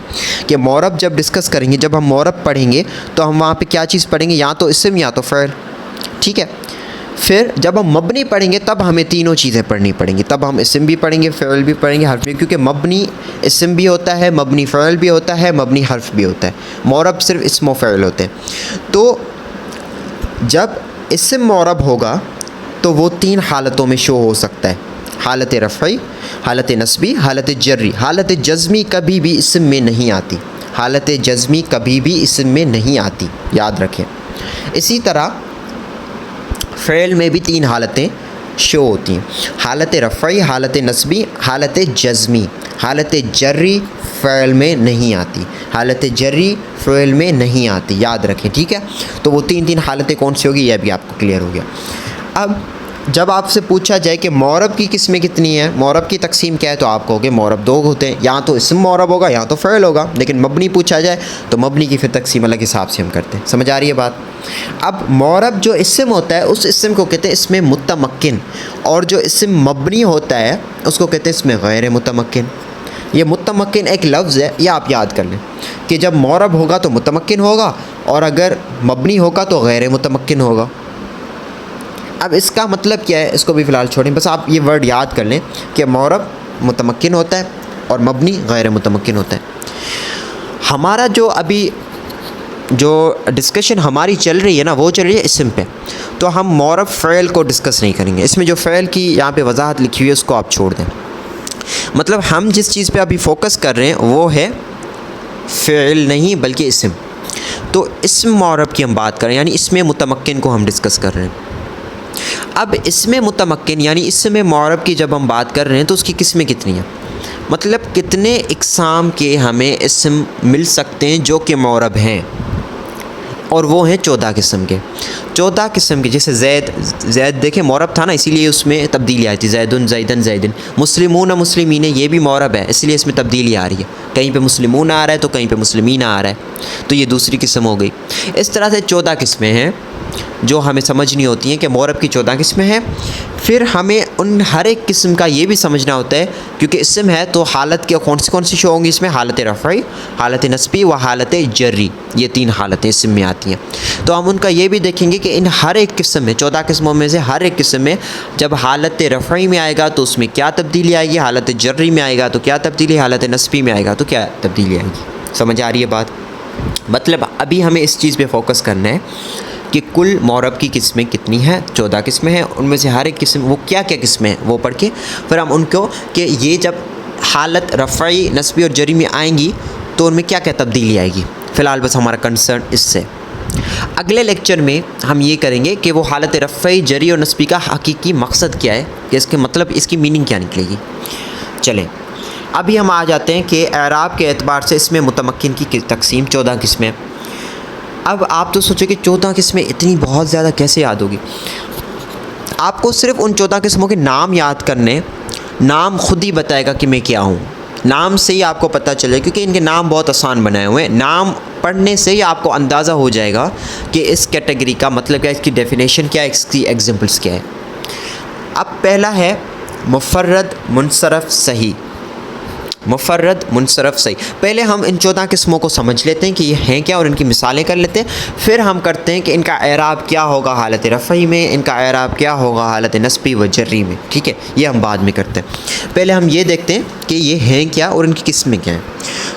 کہ معرب جب ڈسکس کریں گے، جب ہم معرب پڑھیں گے تو ہم وہاں پہ کیا چیز پڑھیں گے، یا تو اسم یا تو فعل. ٹھیک ہے. پھر جب ہم مبنی پڑھیں گے تب ہمیں تینوں چیزیں پڑھنی پڑیں گی. تب ہم اسم بھی پڑھیں گے، فعل بھی پڑھیں گے، حرف بھی، کیونکہ مبنی اسم بھی ہوتا ہے، مبنی فعل بھی ہوتا ہے، مبنی حرف بھی ہوتا ہے. معرب صرف اسم و فعل ہوتے ہیں. تو جب اسم معرب ہوگا تو وہ 3 حالتوں میں شو ہو سکتا ہے، حالت رفعی، حالت نصبی، حالت جری. حالت جزمی کبھی بھی اسم میں نہیں آتی، حالت جزمی کبھی بھی اسم میں نہیں آتی، یاد رکھیں. اسی طرح فعل میں بھی 3 حالتیں شو ہوتی ہیں، حالت رفعی، حالت نصبی، حالت جزمی. حالت جری فعل میں نہیں آتی، حالت جری فعل میں نہیں آتی، یاد رکھیں. ٹھیک ہے. تو وہ 3 حالتیں کون سی ہوگی یہ بھی آپ کو کلیئر ہو گیا. اب جب آپ سے پوچھا جائے کہ معرب کی قسمیں کتنی ہیں، معرب کی تقسیم کیا ہے، تو آپ کہو گے معرب 2 ہوتے ہیں، یا تو اسم معرب ہوگا یا تو فعل ہوگا. لیکن مبنی پوچھا جائے تو مبنی کی پھر تقسیم الگ حساب سے ہم کرتے ہیں. سمجھ آ رہی ہے بات؟ اب معرب جو اسم ہوتا ہے اس اسم کو کہتے ہیں اسم متمکن، اور جو اسم مبنی ہوتا ہے اس کو کہتے ہیں اسم غیر متمکن. یہ متمکن ایک لفظ ہے، یہ آپ یاد کر لیں کہ جب معرب ہوگا تو متمکن ہوگا، اور اگر مبنی ہوگا تو غیر متمکن ہوگا۔ اب اس کا مطلب کیا ہے، اس کو بھی فی الحال چھوڑیں، بس آپ یہ ورڈ یاد کر لیں کہ معرب متمکن ہوتا ہے اور مبنی غیر متمکن ہوتا ہے۔ ہمارا جو ابھی جو ڈسکشن ہماری چل رہی ہے نا، وہ چل رہی ہے اسم پہ، تو ہم معرب فعل کو ڈسکس نہیں کریں گے۔ اس میں جو فعل کی یہاں پہ وضاحت لکھی ہوئی ہے اس کو آپ چھوڑ دیں۔ مطلب ہم جس چیز پہ ابھی فوکس کر رہے ہیں وہ ہے فعل نہیں بلکہ اسم۔ تو اسم معرب کی ہم بات کریں، یعنی اسم متمکن کو ہم ڈسکس کر رہے ہیں۔ اب اسم متمکن یعنی اسم معرب کی جب ہم بات کر رہے ہیں تو اس کی قسمیں کتنی ہیں، مطلب کتنے اقسام کے ہمیں اسم مل سکتے ہیں جو کہ معرب ہیں، اور وہ ہیں 14 قسم کے۔ 14 قسم کے، جیسے زید دیکھیں معرب تھا نا، اسی لیے اس میں تبدیلی آئی تھی، زیدن زیدن زیدن۔ مسلمون مسلمین، یہ بھی معرب ہے، اس لیے اس میں تبدیلی آ رہی ہے، کہیں پہ مسلمون آ رہا ہے تو کہیں پہ مسلمین آ رہا ہے، تو یہ دوسری قسم ہو گئی۔ اس طرح سے 14 قسمیں ہیں جو ہمیں سمجھنی ہوتی ہیں کہ معرب کی 14 قسمیں ہیں۔ پھر ہمیں ان ہر ایک قسم کا یہ بھی سمجھنا ہوتا ہے، کیونکہ اسم ہے تو حالت کے کون سی شو ہوں گی اس میں، حالت رفعی، حالت نصبی و حالت جری، یہ 3 حالتیں اسم میں آتی ہیں۔ تو ہم ان کا یہ بھی دیکھیں گے کہ ان ہر ایک قسم میں، 14 قسموں میں سے ہر ایک قسم میں جب حالت رفعی میں آئے گا تو اس میں کیا تبدیلی آئے گی، حالت جری میں آئے گا تو کیا تبدیلی، حالت نصبی میں آئے گا تو کیا تبدیلی آئے گی۔ سمجھ آ رہی ہے بات؟ مطلب ابھی ہمیں اس چیز پہ فوکس کرنا ہے کہ کل معرب کی قسمیں کتنی ہیں، 14 قسمیں ہیں، ان میں سے ہر ایک قسم وہ کیا کیا قسمیں ہیں وہ پڑھ کے پھر ہم ان کو کہ یہ جب حالت رفعی، نصبی اور جری میں آئیں گی تو ان میں کیا کیا تبدیلی آئے گی۔ فی الحال بس ہمارا کنسرن اس سے۔ اگلے لیکچر میں ہم یہ کریں گے کہ وہ حالت رفعی، جری اور نصبی کا حقیقی مقصد کیا ہے، کہ اس کے مطلب اس کی میننگ کیا نکلے گی۔ چلیں ابھی ہم آ جاتے ہیں کہ اعراب کے اعتبار سے اس میں متمکن کی تقسیم 14 قسمیں۔ اب آپ تو سوچیں کہ 14 قسمیں اتنی بہت زیادہ کیسے یاد ہوگی؟ آپ کو صرف ان 14 قسموں کے نام یاد کرنے، نام خود ہی بتائے گا کہ میں کیا ہوں، نام سے ہی آپ کو پتہ چلے، کیونکہ ان کے نام بہت آسان بنائے ہوئے ہیں، نام پڑھنے سے ہی آپ کو اندازہ ہو جائے گا کہ اس کیٹیگری کا مطلب کیا ہے، اس کی ڈیفینیشن کیا ہے، اس کی ایگزامپلس کیا ہے۔ اب پہلا ہے مفرد منصرف صحیح۔ مفرد منصرف صحیح، پہلے ہم ان 14 قسموں کو سمجھ لیتے ہیں کہ یہ ہیں کیا اور ان کی مثالیں کر لیتے ہیں، پھر ہم کرتے ہیں کہ ان کا اعراب کیا ہوگا حالت رفعی میں، ان کا اعراب کیا ہوگا حالت نصبی و جری میں، ٹھیک ہے، یہ ہم بعد میں کرتے ہیں۔ پہلے ہم یہ دیکھتے ہیں کہ یہ ہیں کیا اور ان کی قسمیں کیا ہیں۔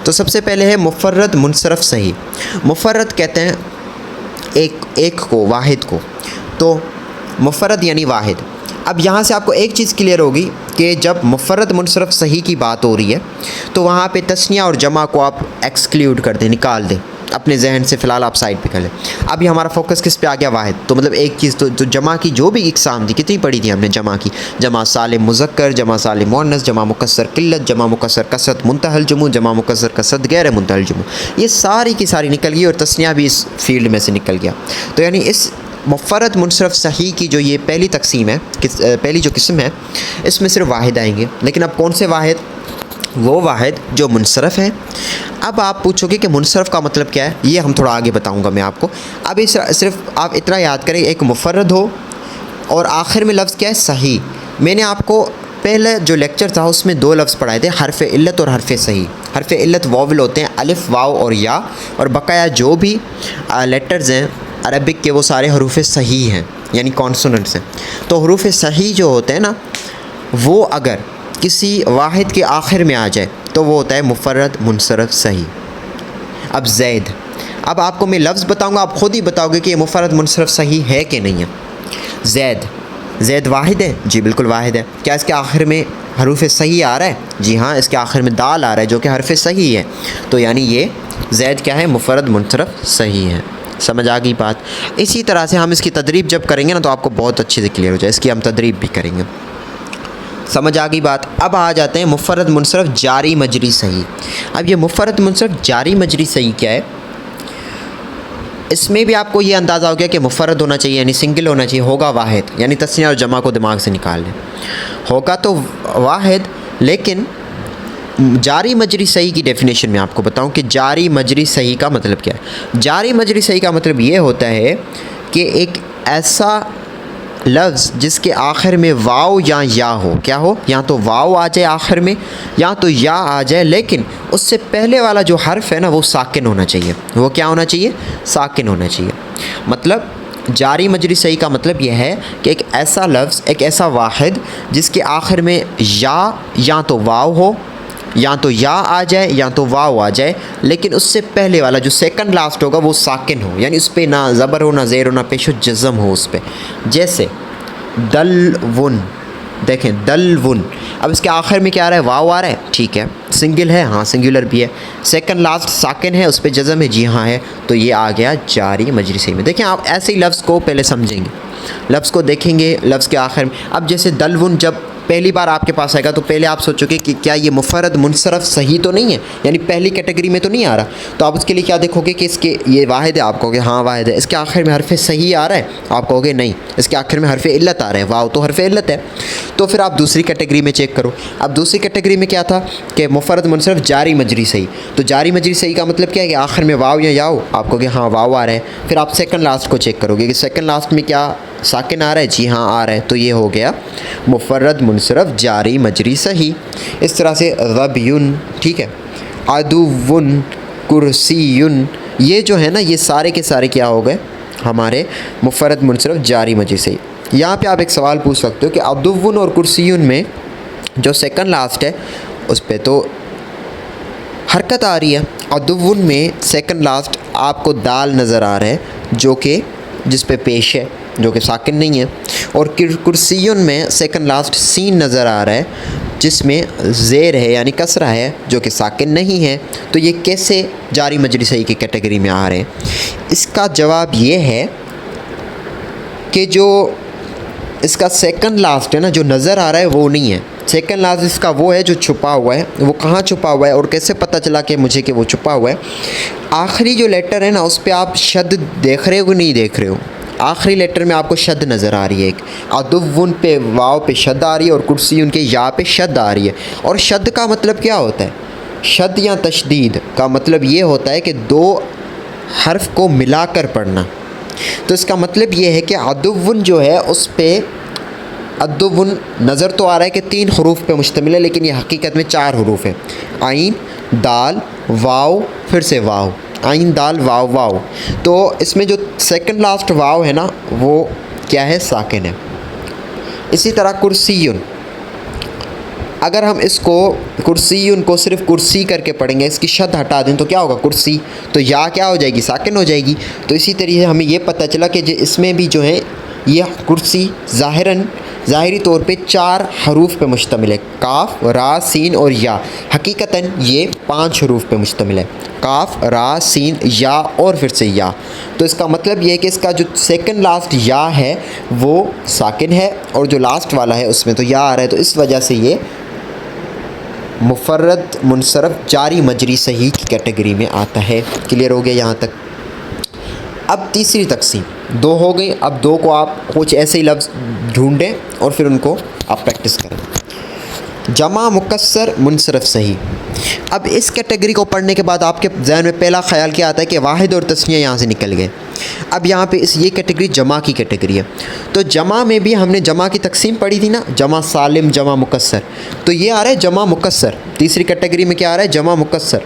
تو سب سے پہلے ہے مفرد منصرف صحیح۔ مفرد کہتے ہیں ایک کو، واحد کو، تو مفرد یعنی واحد۔ اب یہاں سے آپ کو ایک چیز کلیئر ہوگی کہ جب مفرد منصرف صحیح کی بات ہو رہی ہے تو وہاں پہ تثنیہ اور جمع کو آپ ایکسکلیوڈ کر دیں، نکال دیں اپنے ذہن سے، فی الحال آپ سائڈ پہ کر لیں۔ اب یہ ہمارا فوکس کس پہ آ گیا؟ واحد۔ تو مطلب ایک چیز تو جمع کی جو بھی اقسام تھی، کتنی پڑھی تھی ہم نے جمع کی؟ جمع سالم مذکر، جمع سالم مؤنث، جمع مکسر قلت، جمع مکسر کثرت منتہی الجموع، جمع مکسر کثرت غیر منتہی الجموع، یہ ساری کی ساری نکل گئی اور تثنیہ بھی اس فیلڈ میں سے نکل گیا۔ تو یعنی اس مفرد منصرف صحیح کی جو یہ پہلی تقسیم ہے، پہلی جو قسم ہے، اس میں صرف واحد آئیں گے، لیکن اب کون سے واحد؟ وہ واحد جو منصرف ہیں۔ اب آپ پوچھو گے کہ منصرف کا مطلب کیا ہے، یہ ہم تھوڑا آگے بتاؤں گا میں آپ کو۔ اب صرف آپ اتنا یاد کریں، ایک مفرد ہو اور آخر میں لفظ کیا ہے؟ صحیح۔ میں نے آپ کو پہلے جو لیکچر تھا اس میں 2 لفظ پڑھائے تھے، حرف علت اور حرف صحیح۔ حرف علت واول ہوتے ہیں، الف، واو اور یا، اور بقایا جو بھی لیٹرز ہیں عربک کے وہ سارے حروف صحیح ہیں، یعنی کانسوننٹس ہیں۔ تو حروف صحیح جو ہوتے ہیں نا، وہ اگر کسی واحد کے آخر میں آ جائے تو وہ ہوتا ہے مفرد منصرف صحیح۔ اب زید، اب آپ کو میں لفظ بتاؤں گا، آپ خود ہی بتاؤ گے کہ یہ مفرد منصرف صحیح ہے کہ نہیں ہے۔ زید واحد ہے؟ جی بالکل واحد ہے۔ کیا اس کے آخر میں حروف صحیح آ رہا ہے؟ جی ہاں، اس کے آخر میں دال آ رہا ہے جو کہ حرف صحیح ہے، تو یعنی یہ زید کیا ہے؟ مفرد منصرف صحیح ہے۔ سمجھ آ گئی بات؟ اسی طرح سے ہم اس کی تدریب جب کریں گے نا تو آپ کو بہت اچھے سے کلیئر ہو جائے، اس کی ہم تدریب بھی کریں گے۔ سمجھ آ گئی بات؟ اب آ جاتے ہیں مفرد منصرف جاری مجری صحیح۔ اب یہ مفرد منصرف جاری مجری صحیح کیا ہے؟ اس میں بھی آپ کو یہ اندازہ ہو گیا کہ مفرد ہونا چاہیے، یعنی سنگل ہونا چاہیے، ہوگا واحد، یعنی تثنیہ اور جمع کو دماغ سے نکال لیں، ہوگا تو واحد۔ لیکن جاری مجری صحیح کی ڈیفینیشن میں آپ کو بتاؤں کہ جاری مجری صحیح کا مطلب کیا ہے۔ جاری مجری صحیح کا مطلب یہ ہوتا ہے کہ ایک ایسا لفظ جس کے آخر میں واو یا ہو، کیا ہو، یا تو واو آ جائے آخر میں یا تو یا آ جائے، لیکن اس سے پہلے والا جو حرف ہے نا وہ ساکن ہونا چاہیے۔ وہ کیا ہونا چاہیے؟ ساکن ہونا چاہیے۔ مطلب جاری مجری صحیح کا مطلب یہ ہے کہ ایک ایسا لفظ، ایک ایسا واحد جس کے آخر میں یا تو واو ہو، یا تو یا آ جائے یا تو واو آ جائے، لیکن اس سے پہلے والا جو سیکنڈ لاسٹ ہوگا وہ ساکن ہو، یعنی اس پہ نہ زبر ہو، نہ زیر ہو، نہ پیش و جزم ہو اس پہ۔ جیسے دلون، دیکھیں دلون، اب اس کے آخر میں کیا آ رہا ہے؟ واو آ رہا ہے، ٹھیک ہے، سنگل ہے، ہاں سنگولر بھی ہے، سیکنڈ لاسٹ ساکن ہے، اس پہ جزم ہے، جی ہاں ہے، تو یہ آ گیا جاری مجری صحیح میں۔ دیکھیں آپ ایسے ہی لفظ کو پہلے سمجھیں گے، لفظ کو دیکھیں گے، لفظ کے آخر میں، اب جیسے دلون جب پہلی بار آپ کے پاس آئے گا تو پہلے آپ سوچو گے کہ کیا یہ مفرد منصرف صحیح تو نہیں ہے، یعنی پہلی کیٹیگری میں تو نہیں آ رہا، تو آپ اس کے لیے کیا دیکھو گے کہ اس کے یہ واحد ہے، آپ کہو گے ہاں واحد ہے، اس کے آخر میں حرف صحیح آ رہا ہے، آپ کہو گے نہیں، اس کے آخر میں حرف علت آ رہا ہے، واو تو حرف علت ہے، تو پھر آپ دوسری کیٹیگری میں چیک کرو۔ اب دوسری کیٹیگری میں کیا تھا کہ مفرد منصرف جاری مجری صحیح، تو جاری مجری صحیح کا مطلب کیا ہے کہ آخر میں واو یا یاؤ، آپ کہو گے ہاں واو آ رہا ہے، پھر آپ سیکنڈ لاسٹ کو چیک کرو گے کہ سیکنڈ لاسٹ میں کیا ساکن آ رہا ہے، جی ہاں آ رہا ہے، تو یہ ہو گیا مفرد منصرف جاری مجری صحیح۔ اس طرح سے غبیون، ٹھیک ہے، عدوون، کرسیون، یہ جو ہے نا یہ سارے کے سارے کیا ہو گئے ہمارے مفرد منصرف جاری مجری صحیح۔ یہاں پہ آپ ایک سوال پوچھ سکتے ہو کہ عدوون اور کرسیون میں جو سیکنڈ لاسٹ ہے اس پہ تو حرکت آ رہی ہے، عدوون میں سیکنڈ لاسٹ آپ کو دال نظر آ رہا ہے جو کہ جس پہ پیش ہے، جو کہ ساکن نہیں ہے، اور کرسیون میں سیکنڈ لاسٹ سین نظر آ رہا ہے جس میں زیر ہے یعنی کسرہ ہے جو کہ ساکن نہیں ہے، تو یہ کیسے جاری مجری صحیح کی کیٹیگری میں آ رہے ہیں؟ اس کا جواب یہ ہے کہ جو اس کا سیکنڈ لاسٹ ہے نا جو نظر آ رہا ہے وہ نہیں ہے، سیکنڈ لاسٹ اس کا وہ ہے جو چھپا ہوا ہے، وہ کہاں چھپا ہوا ہے اور کیسے پتہ چلا کہ مجھے کہ وہ چھپا ہوا ہے؟ آخری جو لیٹر ہے نا اس پہ آپ شد دیکھ رہے ہو کہ نہیں دیکھ رہے ہو؟ آخری لیٹر میں آپ کو شد نظر آ رہی ہے، ایک عدوون پہ واو پہ شد آ رہی ہے اور کرسی ان کے یا پہ شد آ رہی ہے، اور شد کا مطلب کیا ہوتا ہے؟ شد یا تشدید کا مطلب یہ ہوتا ہے کہ دو حرف کو ملا کر پڑھنا، تو اس کا مطلب یہ ہے کہ عدوون جو ہے اس پہ عدوون نظر تو آ رہا ہے کہ 3 حروف پہ مشتمل ہے، لیکن یہ حقیقت میں 4 حروف ہیں، عین، دال، واو، پھر سے واو، عین دال واو واو، تو اس میں جو سیکنڈ لاسٹ واو ہے نا وہ کیا ہے؟ ساکن ہے۔ اسی طرح کرسیون، اگر ہم اس کو کرسیون کو صرف کرسی کر کے پڑھیں گے، اس کی شد ہٹا دیں تو کیا ہوگا؟ کرسی، تو یا کیا ہو جائے گی؟ ساکن ہو جائے گی۔ تو اسی طریقے سے ہمیں یہ پتہ چلا کہ اس میں بھی جو ہے یہ کرسی ظاہری طور پہ 4 حروف پہ مشتمل ہے، کاف، را، سین اور یا، حقیقتاً یہ 5 حروف پہ مشتمل ہے، کاف، را، سین، یا اور پھر سے یا، تو اس کا مطلب یہ ہے کہ اس کا جو سیکنڈ لاسٹ یا ہے وہ ساکن ہے اور جو لاسٹ والا ہے اس میں تو یا آ رہا ہے، تو اس وجہ سے یہ مفرد منصرف جاری مجری صحیح کی کیٹیگری میں آتا ہے۔ کلیئر ہو گیا یہاں تک؟ اب تیسری تقسیم 2 ہو گئی، اب 2 کو آپ کچھ ایسے ہی لفظ ڈھونڈیں اور پھر ان کو آپ پریکٹس کریں۔ جمع مکسر منصرف صحیح، اب اس کیٹیگری کو پڑھنے کے بعد آپ کے ذہن میں پہلا خیال کیا آتا ہے کہ واحد اور تثنیہ یہاں سے نکل گئے۔ اب یہاں پہ یہ کیٹیگری جمع کی کیٹیگری ہے، تو جمع میں بھی ہم نے جمع کی تقسیم پڑھی تھی نا، جمع سالم، جمع مکسر، تو یہ آ رہا ہے جمع مکسر، تیسری کیٹیگری میں کیا آ رہا ہے؟ جمع مکسر۔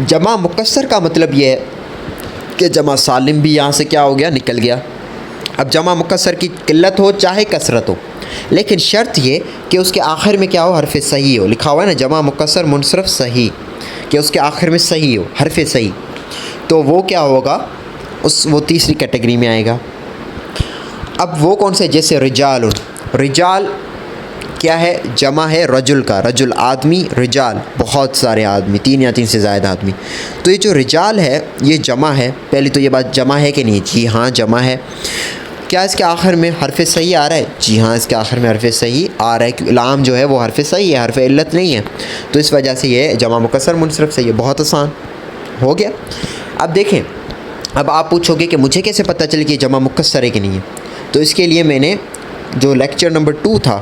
جمع مکسر کا مطلب یہ ہے کہ جمع سالم بھی یہاں سے کیا ہو گیا؟ نکل گیا۔ اب جمع مکسر کی قلت ہو چاہے کثرت ہو، لیکن شرط یہ کہ اس کے آخر میں کیا ہو؟ حرف صحیح ہو، لکھا ہوا ہے نا جمع مکسر منصرف صحیح، کہ اس کے آخر میں صحیح ہو، حرف صحیح، تو وہ کیا ہوگا؟ وہ تیسری کیٹیگری میں آئے گا۔ اب وہ کون سے؟ جیسے رجال، رجال کیا ہے؟ جمع ہے رجل کا، رجل آدمی، رجال بہت سارے آدمی، 3 یا 3 سے زائد آدمی، تو یہ جو رجال ہے یہ جمع ہے۔ پہلی تو یہ بات جمع ہے کہ نہیں؟ جی ہاں جمع ہے۔ کیا اس کے آخر میں حرف صحیح آ رہا ہے؟ جی ہاں اس کے آخر میں حرف صحیح آ رہا ہے، کیونکہ لام جو ہے وہ حرف صحیح ہے، حرف علت نہیں ہے، تو اس وجہ سے یہ جمع مکسر منصرف صحیح ہے۔ بہت آسان ہو گیا۔ اب دیکھیں، اب آپ پوچھو گے کہ مجھے کیسے پتہ چلے کہ جمع مکسر ہے کہ نہیں ہے؟ تو اس کے لیے میں نے جو لیکچر نمبر 2 تھا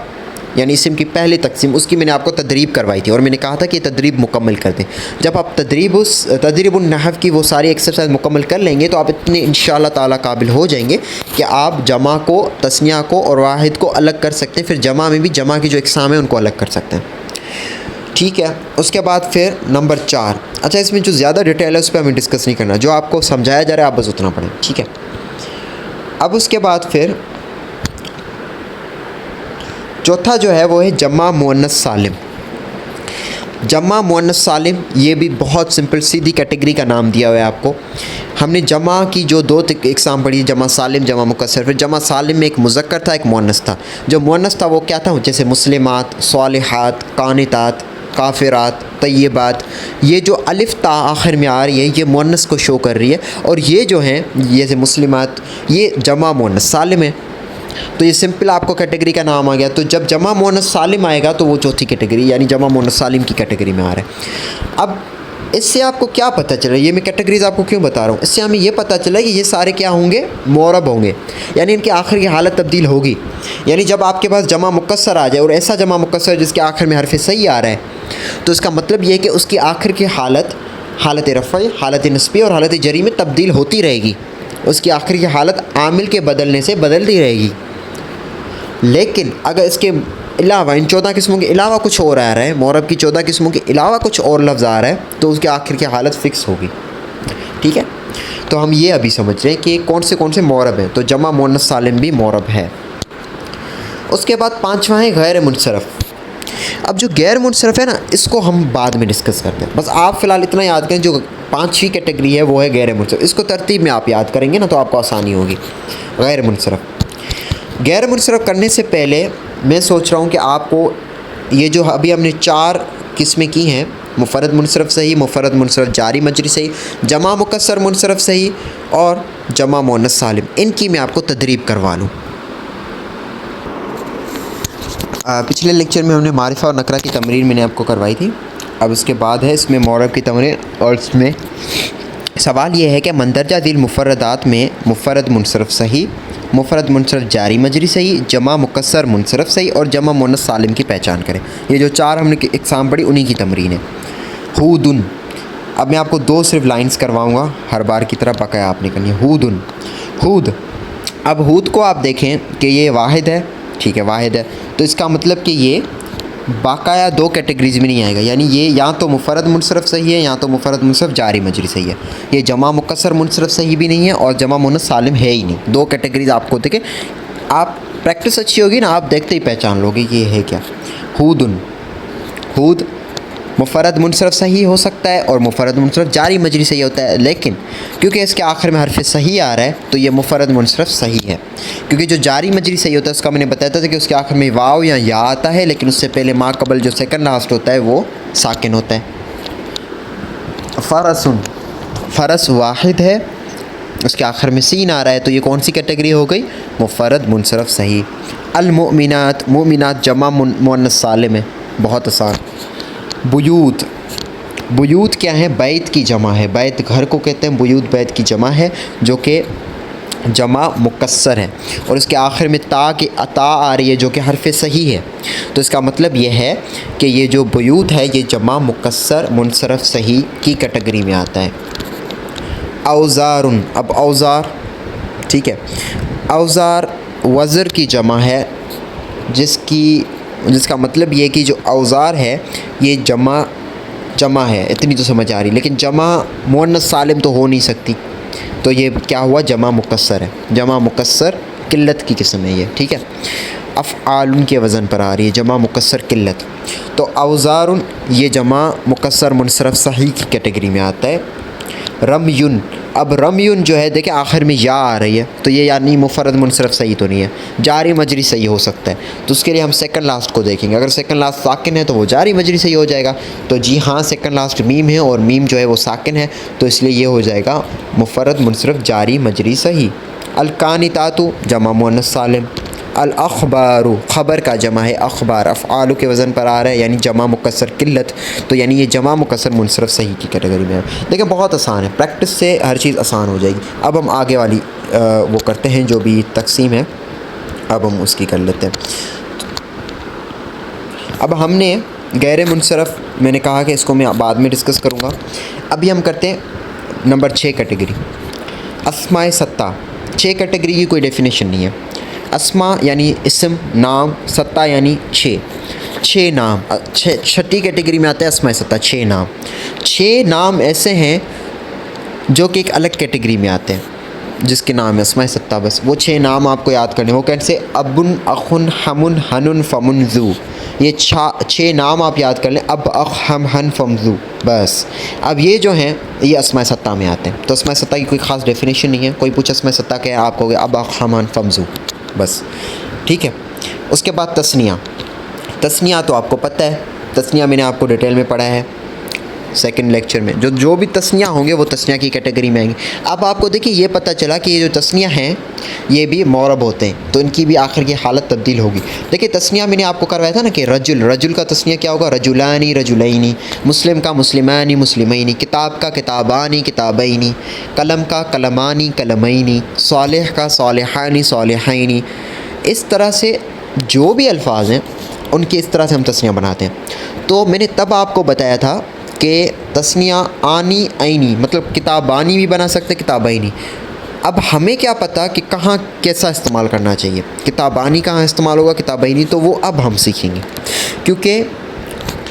یعنی اسم کی پہلی تقسیم، اس کی میں نے آپ کو تدریب کروائی تھی اور میں نے کہا تھا کہ یہ تدریب مکمل کر دیں. جب آپ تدریب النحو کی وہ ساری ایکسرسائز مکمل کر لیں گے تو آپ اتنے انشاءاللہ تعالیٰ قابل ہو جائیں گے کہ آپ جمع کو، تثنیہ کو اور واحد کو الگ کر سکتے ہیں. پھر جمع میں بھی جمع کی جو اقسام ہیں ان کو الگ کر سکتے ہیں. ٹھیک ہے. اس کے بعد پھر نمبر 4. اچھا اس میں جو زیادہ ڈیٹیل ہے اس پہ ہمیں ڈسکس نہیں کرنا، جو آپ کو سمجھایا جا رہا ہے آپ بس اتنا پڑھیں. ٹھیک ہے. اب اس کے بعد پھر چوتھا جو ہے وہ ہے جمع مؤنث سالم. جمع مؤنث سالم یہ بھی بہت سمپل سیدھی کیٹیگری کا نام دیا ہوا ہے آپ کو. ہم نے جمع کی جو 2 اقسام پڑھی، جمع سالم، جمع مکسر. پھر جمع سالم میں ایک مذکر تھا، ایک مؤنث تھا. جو مؤنث تھا وہ کیا تھا؟ جیسے مسلمات، صالحات، قانتات، کافرات، طیبات. یہ جو الف تا آخر میں آ رہی ہے یہ مؤنث کو شو کر رہی ہے، اور یہ جو ہیں جیسے مسلمات یہ جمع مؤنث سالم ہے. تو یہ سمپل آپ کو کیٹیگری کا نام آ گیا. تو جب جمع مؤنث سالم آئے گا تو وہ چوتھی کیٹیگری یعنی جمع مؤنث سالم کی کیٹیگری میں آ رہا ہے. اب اس سے آپ کو کیا پتہ چلا؟ یہ میں کیٹیگریز آپ کو کیوں بتا رہا ہوں؟ اس سے ہمیں یہ پتہ چلا کہ یہ سارے کیا ہوں گے؟ معرب ہوں گے، یعنی ان کے آخر کی حالت تبدیل ہوگی. یعنی جب آپ کے پاس جمع مکسر آ جائے اور ایسا جمع مکسر جس کے آخر میں حرف صحیح آ رہا ہے تو اس کا مطلب یہ ہے کہ اس کی آخر کی حالت رفع، حالت نصبی اور حالت جری میں تبدیل ہوتی رہے گی. اس کی آخر کی حالت عامل کے بدلنے سے بدلتی رہے گی. لیکن اگر اس کے علاوہ ان 14 قسموں کے علاوہ کچھ اور آ رہا ہے، معرب کی 14 قسموں کے علاوہ کچھ اور لفظ آ رہا ہے تو اس کے آخر کی حالت فکس ہوگی. ٹھیک ہے. تو ہم یہ ابھی سمجھ رہے ہیں کہ کون سے معرب ہیں. تو جمع مؤنث سالم بھی معرب ہے. اس کے بعد 5واں ہے غیر منصرف. اب جو غیر منصرف ہے نا اس کو ہم بعد میں ڈسکس کرتے ہیں. بس آپ فی الحال اتنا یاد کریں، جو 5ویں کیٹیگری ہے وہ ہے غیر منصرف. اس کو ترتیب میں آپ یاد کریں گے نا تو آپ کو آسانی ہوگی. غیر منصرف. غیر منصرف کرنے سے پہلے میں سوچ رہا ہوں کہ آپ کو یہ جو ابھی ہم نے 4 قسمیں کی ہیں، مفرد منصرف صحیح، مفرد منصرف جاری مجری صحیح، جمع مکسر منصرف صحیح اور جمع مؤنث سالم، ان کی میں آپ کو تدریب کروا لوں. پچھلے لیکچر میں ہم نے معرفہ اور نکرہ کی تمرین میں نے آپ کو کروائی تھی. اب اس کے بعد ہے اس میں معرب کی تمرین، اور اس میں سوال یہ ہے کہ مندرجہ ذیل مفردات میں مفرد منصرف صحیح، مفرد منصرف جاری مجری صحیح، جمع مکسر منصرف صحیح اور جمع مؤنث سالم کی پہچان کریں. یہ جو 4 ہم نے اقسام پڑھی انہی کی تمرین ہے. ہودن. اب میں آپ کو 2 صرف لائنز کرواؤں گا، ہر بار کی طرح بقایا آپ نے کرنی ہے. ہودن. ہود. اب ہود کو آپ دیکھیں کہ یہ واحد ہے. ٹھیک ہے، واحد ہے. تو اس کا مطلب کہ یہ باقاعدہ 2 کیٹیگریز میں نہیں آئے گا. یعنی یہ یا تو مفرد منصرف صحیح ہے یا تو مفرد منصرف جاری مجری صحیح ہے. یہ جمع مکسر منصرف صحیح بھی نہیں ہے اور جمع مؤنث سالم ہے ہی نہیں. 2 کیٹیگریز آپ کو دیکھیں. آپ پریکٹس اچھی ہوگی نا، آپ دیکھتے ہی پہچان لو گے یہ ہے کیا. ہودن. ہود مفرد منصرف صحیح ہو سکتا ہے اور مفرد منصرف جاری مجری صحیح ہوتا ہے، لیکن کیونکہ اس کے آخر میں حرف صحیح آ رہا ہے تو یہ مفرد منصرف صحیح ہے. کیونکہ جو جاری مجری صحیح ہوتا ہے اس کا میں نے بتایا تھا کہ اس کے آخر میں واو یا یا آتا ہے، لیکن اس سے پہلے ما قبل جو سیکنڈ لاسٹ ہوتا ہے وہ ساکن ہوتا ہے. فرسن. فرس واحد ہے، اس کے آخر میں سین آ رہا ہے تو یہ کون سی کیٹیگری ہو گئی؟ مفرد منصرف صحیح. المؤمنات. مومنات جمع مؤنث سالم ہے، بہت آسان. بیوت. بیوت کیا ہے؟ بیت کی جمع ہے. بیت گھر کو کہتے ہیں، بیوت بیت کی جمع ہے جو کہ جمع مکسر ہے اور اس کے آخر میں تا آ رہی ہے جو کہ حرف صحیح ہے. تو اس کا مطلب یہ ہے کہ یہ جو بیوت ہے یہ جمع مکسر منصرف صحیح کی کیٹیگری میں آتا ہے. اوزارن. اب اوزار، ٹھیک ہے، اوزار وزر کی جمع ہے جس کا مطلب یہ کہ جو اوزار ہے یہ جمع ہے. اتنی تو سمجھ آ رہی، لیکن جمع مؤنث سالم تو ہو نہیں سکتی، تو یہ کیا ہوا؟ جمع مکسر ہے. جمع مکسر قلت کی قسم ہے یہ. ٹھیک ہے، افعال کے وزن پر آ رہی ہے، جمع مکسر قلت. تو اوزار یہ جمع مکسر منصرف صحیح کی کیٹیگری میں آتا ہے. رمیون. اب رمیون جو ہے دیکھیں آخر میں یا آ رہی ہے تو یہ یعنی مفرد منصرف صحیح تو نہیں ہے، جاری مجری صحیح ہو سکتا ہے. تو اس کے لیے ہم سیکنڈ لاسٹ کو دیکھیں گے. اگر سیکنڈ لاسٹ ساکن ہے تو وہ جاری مجری صحیح ہو جائے گا. تو جی ہاں، سیکنڈ لاسٹ میم ہے اور میم جو ہے وہ ساکن ہے تو اس لیے یہ ہو جائے گا مفرد منصرف جاری مجری صحیح. القانتات جمع مؤنث سالم. الاخبار خبر کا جمع ہے اخبار، افعال کے وزن پر آ رہا ہے یعنی جمع مکسر قلت، تو یعنی یہ جمع مکسر منصرف صحیح کی کیٹیگری میں ہے. دیکھیں بہت آسان ہے، پریکٹس سے ہر چیز آسان ہو جائے گی. اب ہم آگے والی وہ کرتے ہیں جو بھی تقسیم ہے، اب ہم اس کی کر لیتے ہیں. اب ہم نے غیر منصرف میں نے کہا کہ اس کو میں بعد میں ڈسکس کروں گا. ابھی ہم کرتے ہیں نمبر 6 کیٹیگری اسماء ستہ. 6 کیٹیگری کی کوئی ڈیفینیشن نہیں ہے. اسماء یعنی اسم نام, ستہ یعنی 6 نام. 6ٹھی کیٹیگری میں آتا ہے اسماء ستہ 6 نام. 6 نام ایسے ہیں جو کہ ایک الگ کیٹیگری میں آتے ہیں جس کے نام ہے اسماء ستہ. بس وہ 6 نام آپ کو یاد کرنے. وہ کیسے ابن اخن ہمن ہنن فمن ذو, یہ 6 نام آپ یاد کر لیں. اب اخ ہم ہن فم ذو. بس اب یہ جو ہیں یہ اسماء ستہ میں آتے ہیں. تو اسماء ستہ کی کوئی خاص ڈیفینیشن نہیں ہے. کوئی پوچھا اسماء ستہ کیا ہے, آپ کہو گے اب اخ ہم ہن فم ذو بس. ٹھیک ہے. اس کے بعد تثنیہ. تثنیہ تو آپ کو پتہ ہے, تثنیہ میں نے آپ کو ڈیٹیل میں پڑھا ہے سیکنڈ لیکچر میں. جو بھی تثنیہ ہوں گے وہ تثنیہ کی کیٹیگری میں آئیں گے. اب آپ کو دیکھیں یہ پتہ چلا کہ یہ جو تثنیہ ہیں یہ بھی معرب ہوتے ہیں, تو ان کی بھی آخر کی حالت تبدیل ہوگی. دیکھیں تثنیہ میں نے آپ کو کروایا تھا نا کہ رجل کا تثنیہ کیا ہوگا, رجلانی رجلینی. مسلم کا مسلمانی مسلمینی. کتاب کا کتابانی کتابینی. قلم کا قلمانی قلمینی. صالح کا صالحانی صالحینی. اس طرح سے جو بھی الفاظ ہیں ان کی اس طرح سے ہم تثنیہ بناتے ہیں. تو میں نے تب آپ کو بتایا تھا کہ تثنیہ آنی عینی مطلب کتابانی بھی بنا سکتے کتابینی. اب ہمیں کیا پتہ کہ کہاں کیسا استعمال کرنا چاہیے, کتابانی کہاں استعمال ہوگا کتابینی, تو وہ اب ہم سیکھیں گے. کیونکہ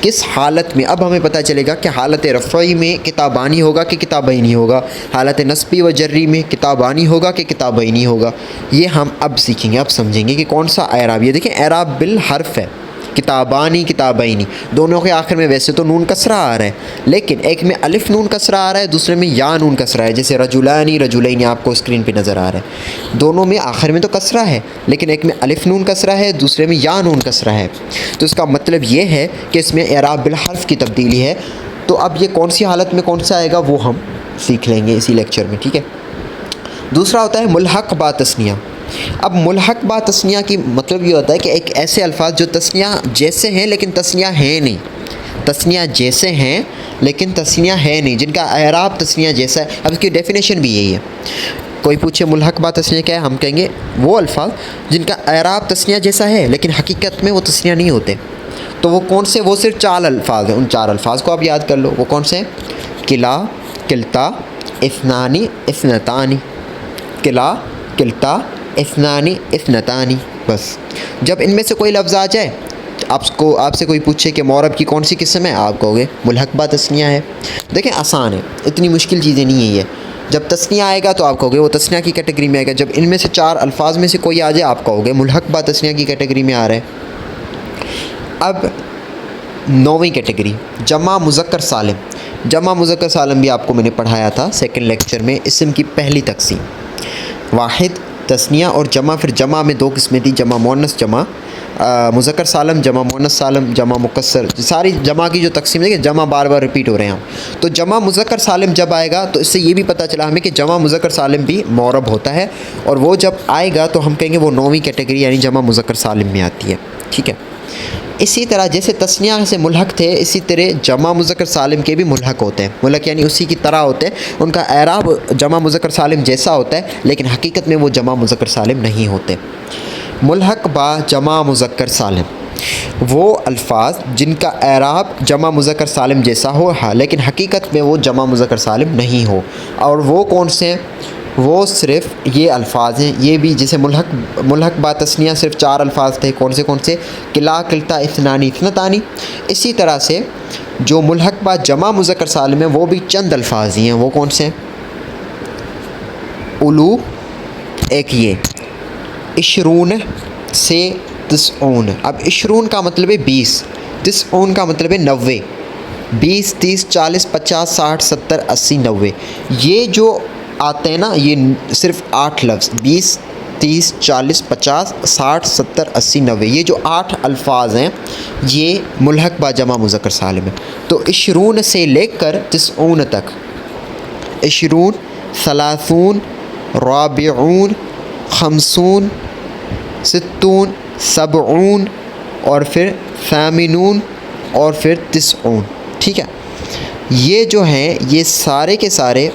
کس حالت میں اب ہمیں پتہ چلے گا کہ حالت رفعی میں کتابانی ہوگا کہ کتابینی ہوگا, حالت نصبی و جری میں کتابانی ہوگا کہ کتابینی ہوگا. یہ ہم اب سیکھیں گے, اب سمجھیں گے کہ کون سا اعراب. یہ دیکھیں اعراب بالحرف ہے, کتابانی کتابینی. دونوں کے آخر میں ویسے تو نون کسرہ آ رہا ہے, لیکن ایک میں الف نون کسرہ آ رہا ہے, دوسرے میں یا نون کسرہ ہے. جیسے رجلانی رجلینی آپ کو اسکرین پہ نظر آ رہا ہے. دونوں میں آخر میں تو کسرہ ہے, لیکن ایک میں الف نون کسرہ ہے, دوسرے میں یا نون کسرہ ہے. تو اس کا مطلب یہ ہے کہ اس میں اعراب بالحرف کی تبدیلی ہے. تو اب یہ کون سی حالت میں کون سا آئے گا وہ ہم سیکھ لیں گے اسی لیکچر میں. ٹھیک ہے. دوسرا ہوتا ہے ملحق با تثنیہ. اب ملحق با تثنیہ کی مطلب یہ ہوتا ہے کہ ایک ایسے الفاظ جو تثنیہ جیسے ہیں لیکن تثنیہ ہیں نہیں, تثنیہ جیسے ہیں لیکن تثنیہ ہے نہیں, جن کا اعراب تثنیہ جیسا ہے. اب اس کی ڈیفینیشن بھی یہی ہے. کوئی پوچھے ملحق با تثنیہ کیا ہے, ہم کہیں گے وہ الفاظ جن کا اعراب تثنیہ جیسا ہے لیکن حقیقت میں وہ تثنیہ نہیں ہوتے. تو وہ کون سے, وہ صرف 4 الفاظ ہیں. ان 4 الفاظ کو آپ یاد کر لو. وہ کون سے ہیں, کلا کلتا اثنانی اثنتانی. کلا کلتا اثنانی اثنتانی. بس جب ان میں سے کوئی لفظ آ جائے آپ سے کوئی پوچھے کہ معرب کی کون سی قسم ہے, آپ کہو گے ملحق با تثنیہ ہے. دیکھیں آسان ہے, اتنی مشکل چیزیں نہیں ہے یہ. جب تثنیہ آئے گا تو آپ کہو گے وہ تثنیہ کی کیٹیگری میں آئے گا. جب ان میں سے 4 الفاظ میں سے کوئی آ جائے آپ کہو گے ملحق با تثنیہ کی کیٹیگری میں آ رہا ہے. اب 9ویں کیٹیگری جمع مذکر سالم. جمع مذکر سالم بھی آپ کو میں نے پڑھایا تھا سیکنڈ لیکچر میں. اسم کی پہلی تقسیم واحد تثنیہ اور جمع. پھر جمع میں 2 قسمیں تھیں, جمع مؤنث جمع مذکر سالم, جمع مؤنث سالم, جمع مکسر. ساری جمع کی جو تقسیم ہے کہ جمع بار بار ریپیٹ ہو رہے ہیں. تو جمع مذکر سالم جب آئے گا تو اس سے یہ بھی پتہ چلا ہمیں کہ جمع مذکر سالم بھی معرب ہوتا ہے, اور وہ جب آئے گا تو ہم کہیں گے وہ 9ویں کیٹیگری یعنی جمع مذکر سالم میں آتی ہے. ٹھیک ہے. اسی طرح جیسے تثنیہ سے ملحق تھے, اسی طرح جمع مذکر سالم کے بھی ملحق ہوتے ہیں. ملحق یعنی اسی کی طرح ہوتے ہیں, ان کا اعراب جمع مذکر سالم جیسا ہوتا ہے لیکن حقیقت میں وہ جمع مذکر سالم نہیں ہوتے. ملحق با جمع مذکر سالم وہ الفاظ جن کا اعراب جمع مذکر سالم جیسا ہو لیکن حقیقت میں وہ جمع مذکر سالم نہیں ہو. اور وہ کون سے ہیں, وہ صرف یہ الفاظ ہیں. یہ بھی جیسے ملحق با تثنیہ صرف 4 الفاظ تھے. کون سے کلا کلتا اثنانی اثنتانی. اسی طرح سے جو ملحق با جمع مذکر سالم ہیں وہ بھی چند الفاظ ہی ہیں. وہ کون سے ہیں, الو ایک, یہ عشرون سے تسعون. اب عشرون کا مطلب ہے 20, تسعون کا مطلب ہے 90. 20 30 40 50 60 70 80 90. یہ جو آتے ہیں نا یہ صرف 8 لفظ 20 30 40 50 60 70 80 90. یہ جو 8 الفاظ ہیں یہ ملحق با جمع مذکر سالم ہے. تو عشرون سے لے کر 90 تک, عشرون, ثلاثون, رابعون, خمسون, ستون, سبعون, اور پھر ثامنون, اور پھر تسعون. ٹھیک ہے. یہ جو ہیں یہ سارے کے سارے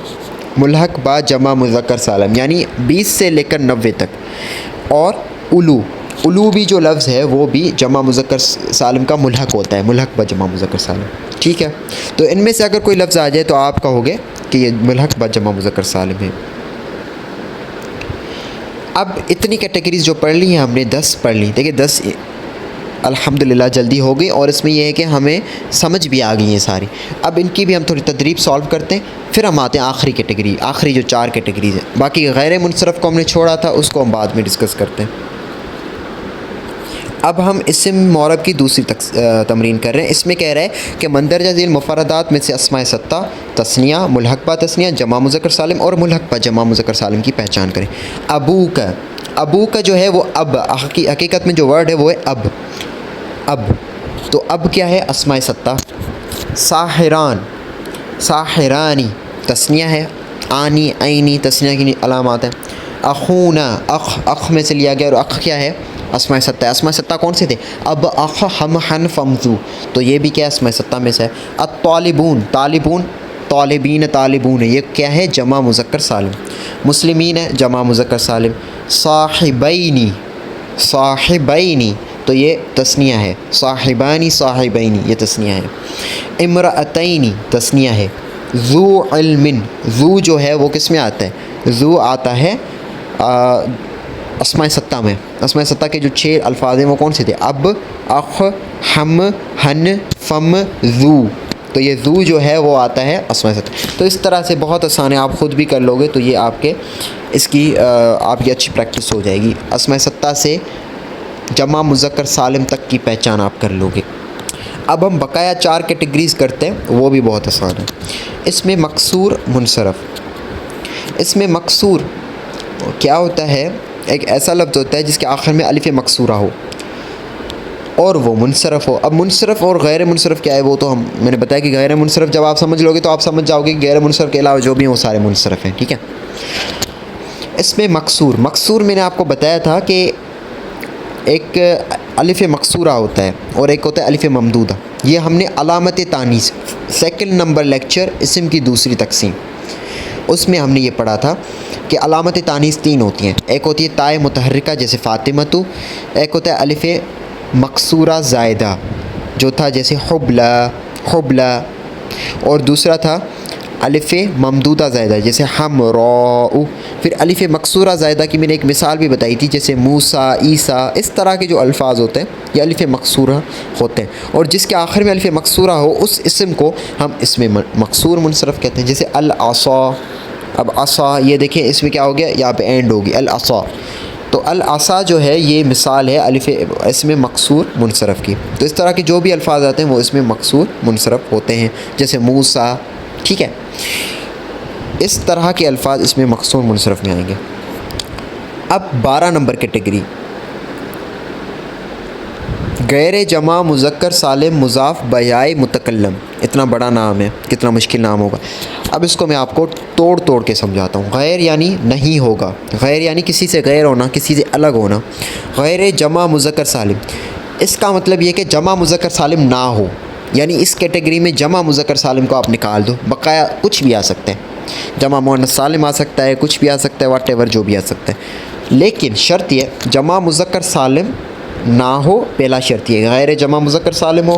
ملحق با جمع مذکر سالم یعنی 20 سے لے کر 90 تک. اور الو علوبی جو لفظ ہے وہ بھی جمع مذکر سالم کا ملحق ہوتا ہے، ملحق با جمع مذکر سالم، ٹھیک ہے. تو ان میں سے اگر کوئی لفظ آ جائے تو آپ کہوگے کہ یہ ملحق با جمع مذکر سالم ہے. اب اتنی کیٹیگریز جو پڑھ لی ہیں ہم نے 10 پڑھ لی. دیکھیں 10 الحمدللہ جلدی ہو گئی، اور اس میں یہ ہے کہ ہمیں سمجھ بھی آ گئی ہیں ساری. اب ان کی بھی ہم تھوڑی تدریب سالو کرتے ہیں، پھر ہم آتے ہیں آخری کیٹیگری، آخری جو 4 کیٹیگریز ہیں. باقی غیر منصرف کو ہم نے چھوڑا تھا، اس کو ہم بعد میں ڈسکس کرتے ہیں. اب ہم اسم معرب کی دوسری تمرین کر رہے ہیں. اس میں کہہ رہا ہے کہ مندرجہ ذیل مفردات میں سے اسماء ستہ، تثنیہ، ملحق با تثنیہ، جمع مذکر سالم اور ملحق با جمع مذکر سالم کی پہچان کریں. ابو کا جو ہے وہ اب، حقیقت میں جو ورڈ ہے وہ ہے اب. تو اب کیا ہے؟ اسماء ستہ. ساحران، ساحرانی تثنیہ ہے، آنی، عینی تثنیہ کی علامات ہیں. اخونا، اخ میں سے لیا گیا، اور اخ کیا ہے؟ اسماء ستہ. اسماء ستہ کون سے تھے؟ اب، اخ، ہم، حن، فمزو، تو یہ بھی کیا ہے؟ اسماء ستہ میں سے ہے. الطالبون، طالبون، طالبین، طالبون، یہ کیا ہے؟ جمع مذکر سالم. مسلمین ہے، جمع مذکر سالم. صاحبینی، صاحبینی، تو یہ تثنیہ ہے. صاحبانی، صاحبینی، یہ تثنیہ ہے. امرأتینی تثنیہ ہے. ذو علم، ذو جو ہے وہ کس میں آتا ہے؟ ذو آتا ہے اسماء ستہ میں. اسماء ستہ کے جو 6 الفاظ ہیں وہ کون سے تھے؟ اب، اخ، ہم، ہن، فم، ذو، تو یہ ذو جو ہے وہ آتا ہے اسماء ستہ. تو اس طرح سے بہت آسان ہے، آپ خود بھی کر لو گے تو یہ آپ کی اچھی پریکٹس ہو جائے گی. اسماء ستہ سے جمع مذکر سالم تک کی پہچان آپ کر لو گے. اب ہم بقایا 4 کیٹیگریز کرتے ہیں، وہ بھی بہت آسان ہے. اس میں مکسور، منصرف. اس میں مکسور کیا ہوتا ہے؟ ایک ایسا لفظ ہوتا ہے جس کے آخر میں الف مکسورہ ہو اور وہ منصرف ہو. اب منصرف اور غیر منصرف کیا ہے وہ تو میں نے بتایا کہ غیر منصرف جب آپ سمجھ لو گے تو آپ سمجھ جاؤ گے کہ غیر منصرف کے علاوہ جو بھی ہیں وہ سارے منصرف ہیں، ٹھیک ہے. اس میں مکسور میں نے آپ کو بتایا تھا کہ ایک الف مکسورہ ہوتا ہے اور ایک ہوتا ہے الف ممدودہ. یہ ہم نے علامت تانیث 2 نمبر لیکچر اسم کی دوسری تقسیم، اس میں ہم نے یہ پڑھا تھا کہ علامت تانیث 3 ہوتی ہیں. ایک ہوتی ہے تائے متحرکہ جیسے فاطمتو، ایک ہوتا ہے الف مکسورہ زائدہ جو تھا جیسے حبلہ، اور دوسرا تھا الف ممدودہ زائدہ جیسے حمراء. پھر الف مکسورہ زائدہ کی میں نے ایک مثال بھی بتائی تھی جیسے موسیٰ، عیسیٰ. اس طرح کے جو الفاظ ہوتے ہیں یہ الف مکسورہ ہوتے ہیں، اور جس کے آخر میں الف مکسورہ ہو اس اسم کو ہم اسم مکسور منصرف کہتے ہیں. جیسے العصا. اب عصا یہ دیکھیں اس میں کیا ہو گیا؟ یہاں پہ اینڈ ہوگی العصا. تو العصا جو ہے یہ مثال ہے الف اسم مکسور منصرف کی. تو اس طرح کے جو بھی الفاظ آتے ہیں وہ اسم مکسور منصرف ہوتے ہیں، جیسے موسیٰ، ٹھیک ہے. اس طرح کے الفاظ اس میں مکسور منصرف میں آئیں گے. اب 12 نمبر کیٹیگری، غیر جمع مذکر سالم مضاف بیائے متکلم. اتنا بڑا نام ہے، کتنا مشکل نام ہوگا. اب اس کو میں آپ کو توڑ کے سمجھاتا ہوں. غیر یعنی نہیں ہوگا، غیر یعنی کسی سے غیر ہونا، کسی سے الگ ہونا. غیر جمع مذکر سالم، اس کا مطلب یہ کہ جمع مذکر سالم نہ ہو، یعنی اس کیٹیگری میں جمع مذکر سالم کو آپ نکال دو. بقایا کچھ بھی آ سکتا ہے، جمع مؤنث سالم آ سکتا ہے، کچھ بھی آ سکتا ہے، واٹ ایور جو بھی آ سکتا ہے. لیکن شرط یہ جمع مذکر سالم نہ ہو، پہلا شرط یہ. غیر جمع مذکر سالم ہو،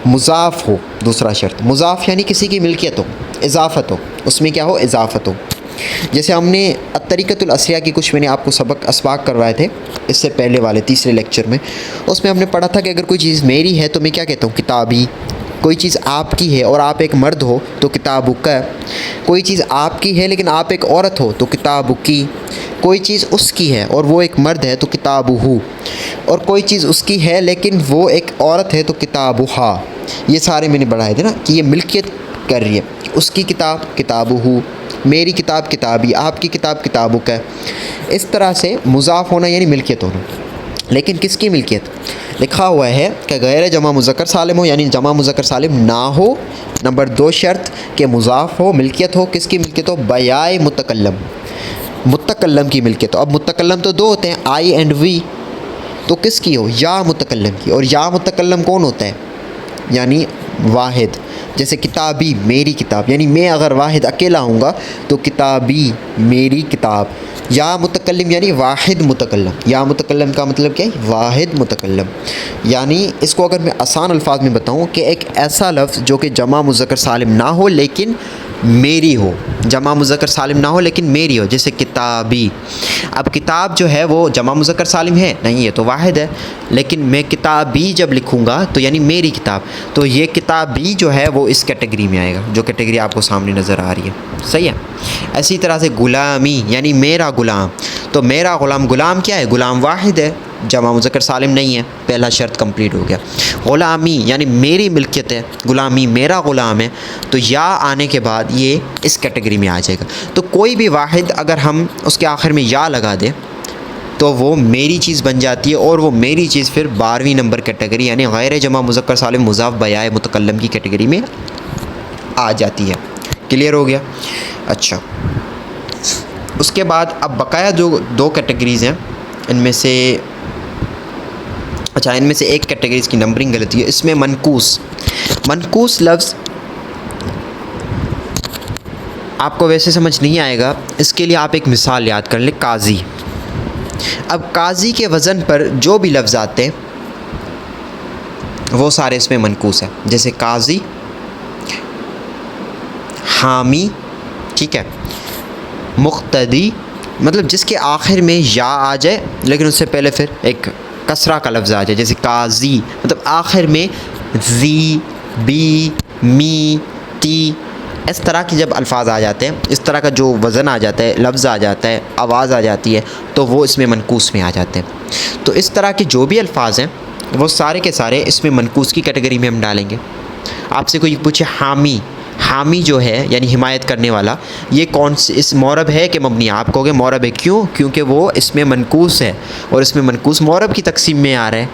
مضاف ہو، دوسرا شرط. مضاف یعنی کسی کی ملکیت ہو، اضافت ہو، اس میں کیا ہو؟ اضافت ہو. جیسے ہم نے الطریقۃ الاسریہ کی کچھ میں نے آپ کو اسباق کروائے تھے اس سے پہلے والے تیسرے لیکچر میں. اس میں ہم نے پڑھا تھا کہ اگر کوئی چیز میری ہے تو میں کیا کہتا ہوں؟ کتابی. کوئی چیز آپ کی ہے اور آپ ایک مرد ہو تو کتابک. کوئی چیز آپ کی ہے لیکن آپ ایک عورت ہو تو کتابکی. کوئی چیز اس کی ہے اور وہ ایک مرد ہے تو کتابہ. اور کوئی چیز اس کی ہے لیکن وہ ایک عورت ہے تو کتابہا. یہ سارے میں نے بڑھائے تھے نا کہ یہ ملکیت کر رہی ہے. اس کی کتاب کتابہ، میری کتاب کتابی، آپ کی کتاب کتابک. اس طرح سے مضاف ہونا یعنی ملکیت ہونا. لیکن کس کی ملکیت؟ لکھا ہوا ہے کہ غیر جمع مذکر سالم ہو، یعنی جمع مذکر سالم نہ ہو. نمبر 2 شرط کہ مضاف ہو، ملکیت ہو. کس کی ملکیت ہو؟ بیائے متکلم، متکلم کی ملکیت ہو. اب متکلم تو 2 ہوتے ہیں، آئی اینڈ وی. تو کس کی ہو؟ یا متکلم کی. اور یا متکلم کون ہوتا ہے؟ یعنی واحد. جیسے کتابی، میری کتاب، یعنی میں اگر واحد اکیلا ہوں گا تو کتابی، میری کتاب. یا متکلم یعنی واحد متکلم. یا متکلم کا مطلب کیا ہے؟ واحد متکلم. یعنی اس کو اگر میں آسان الفاظ میں بتاؤں کہ ایک ایسا لفظ جو کہ جمع مذکر سالم نہ ہو لیکن میری ہو. جمع مذکر سالم نہ ہو لیکن میری ہو. جیسے کتابی. اب کتاب جو ہے وہ جمع مذکر سالم ہے نہیں، یہ تو واحد ہے، لیکن میں کتابی جب لکھوں گا تو یعنی میری کتاب، تو یہ کتابی جو ہے وہ اس کیٹیگری میں آئے گا، جو کیٹیگری آپ کو سامنے نظر آ رہی ہے. صحیح ہے. اسی طرح سے غلامی یعنی میرا غلام. تو میرا غلام، غلام کیا ہے؟ غلام واحد ہے، جمع مذکر سالم نہیں ہے. پہلا شرط کمپلیٹ ہو گیا. غلامی یعنی میری ملکیت ہے، غلامی میرا غلام ہے. تو یا آنے کے بعد یہ اس کیٹیگری میں آ جائے گا. تو کوئی بھی واحد اگر ہم اس کے آخر میں یا لگا دیں تو وہ میری چیز بن جاتی ہے، اور وہ میری چیز پھر 12ویں نمبر کیٹیگری یعنی غیر جمع مذکر سالم مضاف بیائے متکلم کی کیٹیگری میں آ جاتی ہے. کلیئر ہو گیا؟ اچھا، اس کے بعد اب بقایا جو 2 کیٹیگریز ہیں ان میں سے ایک کیٹیگریز کی نمبرنگ غلطی ہے. اس میں منقوص لفظ آپ کو ویسے سمجھ نہیں آئے گا، اس کے لیے آپ ایک مثال یاد کر لیں. قاضی. اب قاضی کے وزن پر جو بھی لفظ آتے ہیں وہ سارے اس میں منقوص ہیں. جیسے قاضی، حامی، ٹھیک ہے، مقتدی، مطلب جس کے آخر میں یا آ جائے لیکن اس سے پہلے پھر ایک کسرہ کا لفظ آ جائے. جیسے قاضی مطلب آخر میں زی، بی، می، تی، اس طرح کی جب الفاظ آ جاتے ہیں، اس طرح کا جو وزن آ جاتا ہے، لفظ آ جاتا ہے، آواز آ جاتی ہے، تو وہ اس میں منقوص میں آ جاتے ہیں. تو اس طرح کے جو بھی الفاظ ہیں وہ سارے کے سارے اس میں منقوص کی کیٹیگری میں ہم ڈالیں گے. آپ سے کوئی پوچھے حامی، حامی جو ہے یعنی حمایت کرنے والا، یہ کون سے اس معرب ہے کہ مبنی؟ آپ کہو گے معرب ہے. کیوں؟ کیونکہ وہ اس میں منقوص ہے، اور اس میں منقوص معرب کی تقسیم میں آ رہا ہے.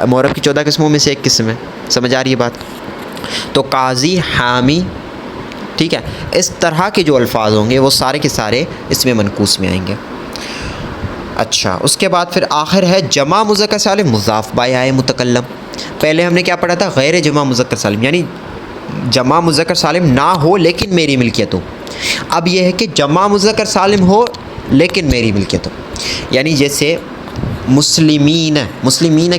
معرب کی 14 قسموں میں سے ایک قسم ہے. سمجھ آ رہی ہے بات؟ تو قاضی، حامی، ٹھیک ہے، اس طرح کے جو الفاظ ہوں گے وہ سارے کے سارے اس میں منقوص میں آئیں گے. اچھا، اس کے بعد پھر آخر ہے جمع مذکر سالم مضاف بیائے متکلم. پہلے ہم نے کیا پڑھا تھا؟ غیر جمع مذکر سالم یعنی جمع مذکر سالم نہ ہو لیکن میری ملکیت ہو. اب یہ ہے کہ جمع مذکر سالم ہو لیکن میری ملکیت ہو. یعنی جیسے مسلمین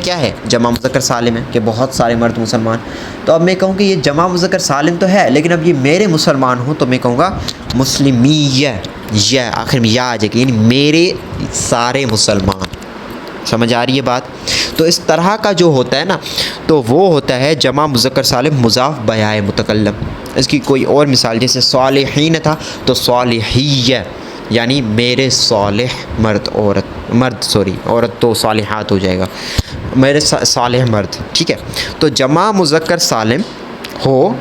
کیا ہے؟ جمع مذکر سالم ہے کہ بہت سارے مرد مسلمان. تو اب میں کہوں کہ یہ جمع مذکر سالم تو ہے لیکن اب یہ میرے مسلمان ہوں، تو میں کہوں گا مسلمیہ، یا آخر میں یا آ جائے گی یعنی میرے سارے مسلمان. سمجھ آ رہی ہے بات؟ تو اس طرح کا جو ہوتا ہے نا، تو وہ ہوتا ہے جمع مذکر سالم مضاف بیائے متکلم. اس کی کوئی اور مثال جیسے صالحین تھا تو صالحیہ یعنی میرے صالح عورت تو صالحات ہو جائے گا، میرے صالح مرد. ٹھیک ہے، تو جمع مذکر سالم ہو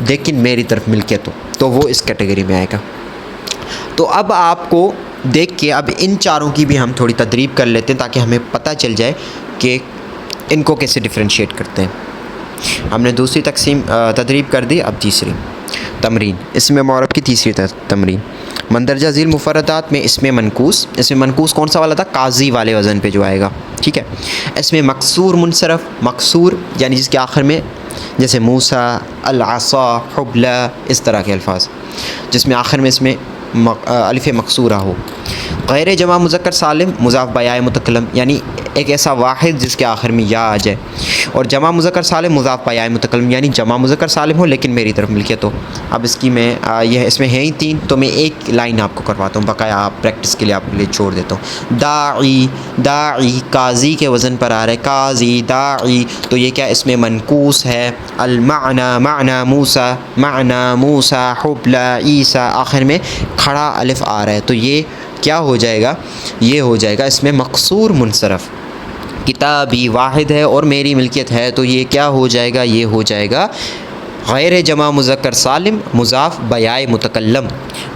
لیکن میری طرف ملکیت ہو تو وہ اس کیٹیگری میں آئے گا. تو اب آپ کو دیکھ کے اب ان چاروں کی بھی ہم تھوڑی تدریب کر لیتے ہیں تاکہ ہمیں پتہ چل جائے کہ ان کو کیسے ڈفرینشیٹ کرتے ہیں. ہم نے دوسری تقسیم تدریب کر دی. اب تیسری تمرین، اس میں معرب کی تیسری تمرین. مندرجہ ذیل مفردات میں اس میں منقوص کون سا والا تھا؟ قاضی والے وزن پہ جو آئے گا. ٹھیک ہے، اس میں مکسور منصرف، مکسور یعنی جس کے آخر میں جیسے موسیٰ، العصا، حبلہ، اس طرح کے الفاظ جس میں آخر میں اس میں الف مکسورہ ہو. غیر جمع مذکر سالم مضاف بیائے متکلم یعنی ایک ایسا واحد جس کے آخر میں یا آ جائے. اور جمع مذکر سالم مضاف بیائے متکلم یعنی جمع مذکر سالم ہو لیکن میری طرف ملکیت ہو. اب اس کی میں اس میں ہیں ہی 3، تو میں ایک لائن آپ کو کرواتا ہوں بقایا، آپ پریکٹس کے لیے آپ کے لیے چھوڑ دیتا ہوں. داعی قاضی کے وزن پر آ رہا ہے، قاضی، داعی، تو یہ کیا اس میں منقوص ہے. المعنی، معنی موسیٰ، حبلہ، عیسیٰ، آخر میں کھڑا الف آ رہا ہے تو یہ کیا ہو جائے گا؟ یہ ہو جائے گا اس میں مقصور منصرف. کتابی واحد ہے اور میری ملکیت ہے تو یہ کیا ہو جائے گا؟ یہ ہو جائے گا غیر جمع مذکر سالم مضاف بیائے متکلم.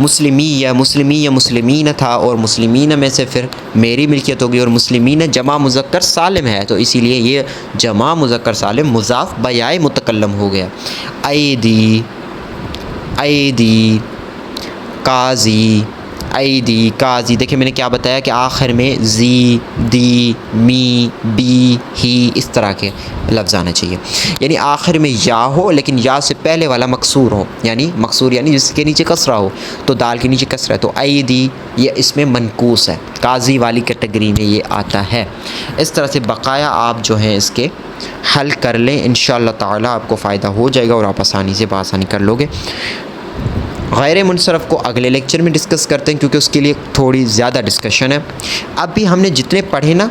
مسلمین تھا اور مسلمین میں سے پھر میری ملکیت ہوگی، اور مسلمین جمع مذکر سالم ہے تو اسی لیے یہ جمع مذکر سالم مضاف بیائے متکلم ہو گیا. ایدی، قاضی، ایدی قاضی، دیکھیں میں نے کیا بتایا کہ آخر میں زی، دی، می، بی، ہی اس طرح کے لفظ آنا چاہیے، یعنی آخر میں یا ہو لیکن یا سے پہلے والا مکسور ہو، یعنی مکسور یعنی جس کے نیچے کسرہ ہو، تو دال کے نیچے کسرہ ہے، تو ایدی یہ اس میں منقوص ہے، قاضی والی کیٹیگری میں یہ آتا ہے۔ اس طرح سے بقایا آپ جو ہیں اس کے حل کر لیں، انشاءاللہ تعالی آپ کو فائدہ ہو جائے گا اور آپ آسانی سے بآسانی کر لو گے۔ غیر منصرف کو اگلے لیکچر میں ڈسکس کرتے ہیں کیونکہ اس کے لیے تھوڑی زیادہ ڈسکشن ہے۔ اب بھی ہم نے جتنے پڑھے نا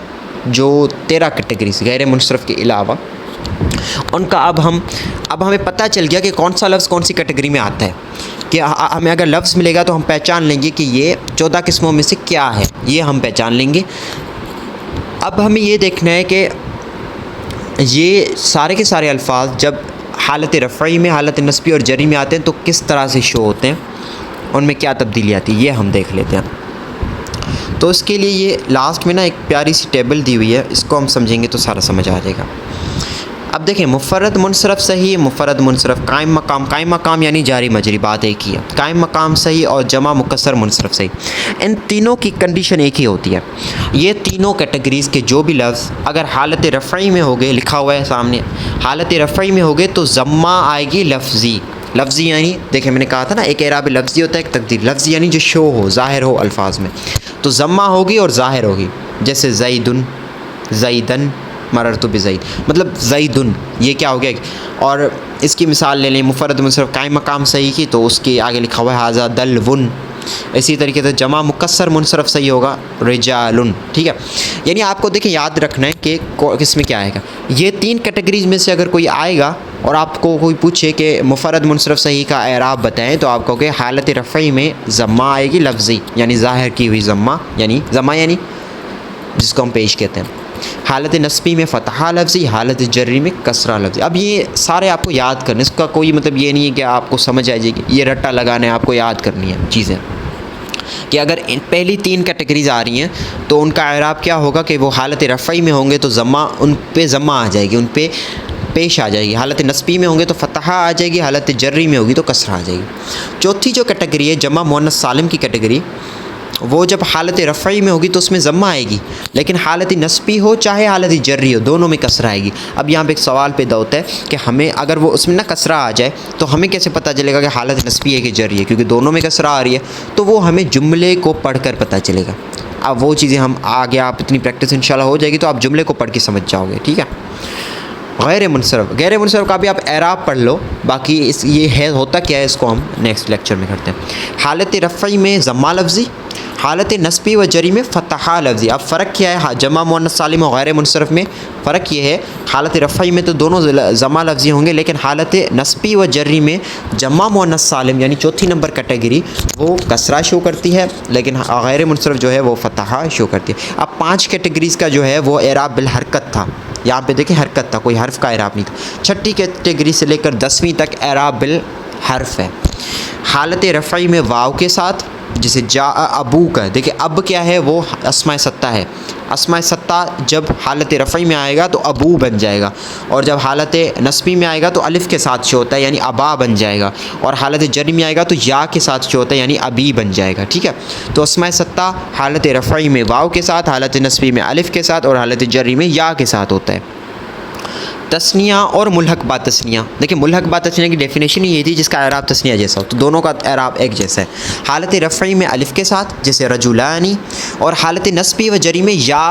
جو 13 کیٹیگریز غیر منصرف کے علاوہ، ان کا اب ہمیں پتہ چل گیا کہ کون سا لفظ کون سی کیٹیگری میں آتا ہے، کہ ہمیں اگر لفظ ملے گا تو ہم پہچان لیں گے کہ یہ 14 قسموں میں سے کیا ہے، یہ ہم پہچان لیں گے۔ اب ہمیں یہ دیکھنا ہے کہ یہ سارے کے سارے الفاظ جب حالت رفعی میں، حالت نصبی اور جری میں آتے ہیں تو کس طرح سے شو ہوتے ہیں، ان میں کیا تبدیلی آتی ہے، یہ ہم دیکھ لیتے ہیں۔ تو اس کے لیے یہ لاسٹ میں نا ایک پیاری سی ٹیبل دی ہوئی ہے، اس کو ہم سمجھیں گے تو سارا سمجھ آ جائے گا۔ اب دیکھیں مفرد منصرف صحیح، مفرد منصرف قائم مقام یعنی جاری مجری، بات ایک ہی ہے، قائم مقام صحیح اور جمع مکسر منصرف صحیح، ان تینوں کی کنڈیشن ایک ہی ہوتی ہے۔ یہ تینوں کیٹیگریز کے جو بھی لفظ اگر حالت رفعی میں ہو گئے، لکھا ہوا ہے سامنے، حالت رفعی میں ہو گئے تو ضمہ آئے گی لفظی یعنی دیکھیں میں نے کہا تھا نا ایک اعراب لفظی ہوتا ہے ایک تقدیر لفظی، یعنی جو شو ہو ظاہر ہو الفاظ میں، تو ضمہ ہوگی اور ظاہر ہوگی، جیسے زیدن، زیدن، مررت بزید، مطلب زیدن یہ کیا ہو گیا۔ اور اس کی مثال لے لیں مفرد منصرف قائم مقام صحیح کی، تو اس کے آگے لکھا ہوا ہے ھذا دلون۔ اسی طریقے سے جمع مکسر منصرف صحیح ہوگا رجالن، ٹھیک ہے۔ یعنی آپ کو دیکھیں یاد رکھنا ہے کہ کس میں کیا آئے گا، یہ 3 کیٹیگریز میں سے اگر کوئی آئے گا اور آپ کو کوئی پوچھے کہ مفرد منصرف صحیح کا اعراب بتائیں، تو آپ کہو گے حالت رفعی میں ضمہ آئے گی لفظی، یعنی ظاہر کی ہوئی ضمہ، یعنی جس کو ہم پیش کہتے ہیں، حالت نصبی میں فتحہ لفظی، حالت جری میں کسرہ لفظی۔ اب یہ سارے آپ کو یاد کرنے، اس کا کوئی مطلب یہ نہیں ہے کہ آپ کو سمجھ آ جائے گی، یہ رٹا لگانا ہے، آپ کو یاد کرنی ہے چیزیں، کہ اگر پہلی 3 کیٹیگریز آ رہی ہیں تو ان کا اعراب کیا ہوگا کہ وہ حالت رفعی میں ہوں گے تو ضمہ ان پہ ضمہ آ جائے گی، ان پہ پیش آ جائے گی، حالت نصبی میں ہوں گے تو فتحہ آ جائے گی، حالت جری میں ہوگی تو کسرہ آ جائے گی۔ چوتھی جو کیٹیگری ہے جمع مؤنث سالم کی کیٹیگری، وہ جب حالت رفعی میں ہوگی تو اس میں ضمہ آئے گی، لیکن حالت نصبی ہو چاہے حالت جری ہو دونوں میں کسرہ آئے گی۔ اب یہاں پہ ایک سوال پیدا ہوتا ہے کہ ہمیں اگر وہ اس میں نہ کسرہ آ جائے تو ہمیں کیسے پتہ چلے گا کہ حالت نصبی ہے کہ جری ہے، کیونکہ دونوں میں کسرہ آ رہی ہے، تو وہ ہمیں جملے کو پڑھ کر پتہ چلے گا۔ اب وہ چیزیں ہم آگے آپ اتنی پریکٹس انشاءاللہ ہو جائے گی تو آپ جملے کو پڑھ کے سمجھ جاؤ گے، ٹھیک ہے۔ غیر منصرف کا بھی آپ اعراب پڑھ لو، باقی یہ ہے ہوتا کیا ہے اس کو ہم نیکسٹ لیکچر میں کرتے ہیں۔ حالت رفعی میں ضمہ لفظی، حالت نصبی و جری میں فتحہ لفظی۔ اب فرق کیا ہے جمع مؤنث سالم و غیر منصرف میں؟ فرق یہ ہے حالت رفعی میں تو دونوں ضمہ لفظی ہوں گے، لیکن حالت نصبی و جری میں جمع مؤنث سالم یعنی چوتھی نمبر کیٹیگری وہ کسرہ شو کرتی ہے، لیکن غیر منصرف جو ہے وہ فتحہ شو کرتی ہے۔ اب 5 کیٹیگریز کا جو ہے وہ اعراب بالحرکت تھا، یہاں پہ دیکھیں حرکت تھا، کوئی حرف کا اعراب نہیں تھا۔ چھٹی کیٹیگری سے لے کر 10ویں تک اعراب بالحرف ہے۔ حالت رفعی میں واو کے ساتھ، جیسے جا ابو کا، دیکھیں اب کیا ہے وہ اسماء ستہ ہے، اسماء ستہ جب حالت رفعی میں آئے گا تو ابو بن جائے گا، اور جب حالت نصبی میں آئے گا تو الف کے ساتھ شو ہوتا ہے یعنی ابا بن جائے گا، اور حالت جری میں آئے گا تو یا کے ساتھ شو ہوتا ہے یعنی ابی بن جائے گا، ٹھیک ہے۔ تو اسماء ستہ حالت رفعی میں واو کے ساتھ، حالت نصبی میں الف کے ساتھ، اور حالت جری میں یا کے ساتھ ہوتا ہے۔ تثنیہ اور ملحق با تثنیہ، دیکھیں ملحق با تثنیہ کی ڈیفینیشن ہی یہ تھی جس کا اعراب تثنیہ جیسا ہو، تو دونوں کا اعراب ایک جیسا ہے۔ حالت رفعی میں الف کے ساتھ جیسے رجلانی، اور حالت نصبی و جری میں یا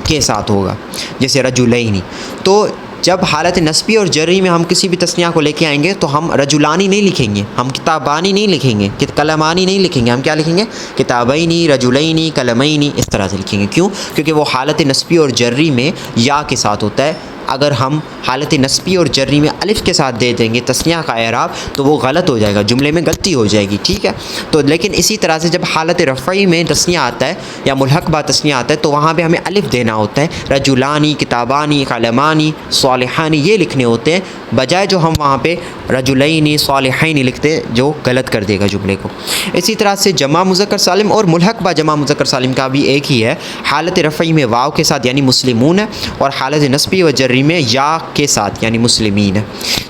کے ساتھ ہوگا جیسے رجلینی۔ تو جب حالت نصبی اور جری میں ہم کسی بھی تثنیہ کو لے کے آئیں گے تو ہم رجلانی نہیں لکھیں گے، ہم کتابانی نہیں لکھیں گے، کلمانی نہیں لکھیں گے، ہم کیا لکھیں گے؟ کتابینی، رجلینی، کلمینی، اس طرح سے لکھیں گے۔ کیوں؟ کیونکہ وہ حالت نصبی اور جری میں یا کے ساتھ ہوتا ہے۔ اگر ہم حالت نصبی اور جری میں الف کے ساتھ دے دیں گے تثنیہ کا اعراب تو وہ غلط ہو جائے گا، جملے میں غلطی ہو جائے گی، ٹھیک ہے۔ تو لیکن اسی طرح سے جب حالت رفعی میں تثنیہ آتا ہے یا ملحق با تثنیہ آتا ہے تو وہاں پہ ہمیں الف دینا ہوتا ہے، رجلانی، کتابانی، قلمانی، صالحانی یہ لکھنے ہوتے ہیں، بجائے جو ہم وہاں پہ رجلینی، صالحین لکھتے ہیں جو غلط کر دے گا جملے کو۔ اسی طرح سے جمع مذکر سالم اور ملحق با جمع مذکر سالم کا بھی ایک ہی ہے، حالت رفعی میں واو کے ساتھ یعنی مسلمون ہے، اور حالت نصبی و جری جری میں یا کے ساتھ یعنی مسلمین.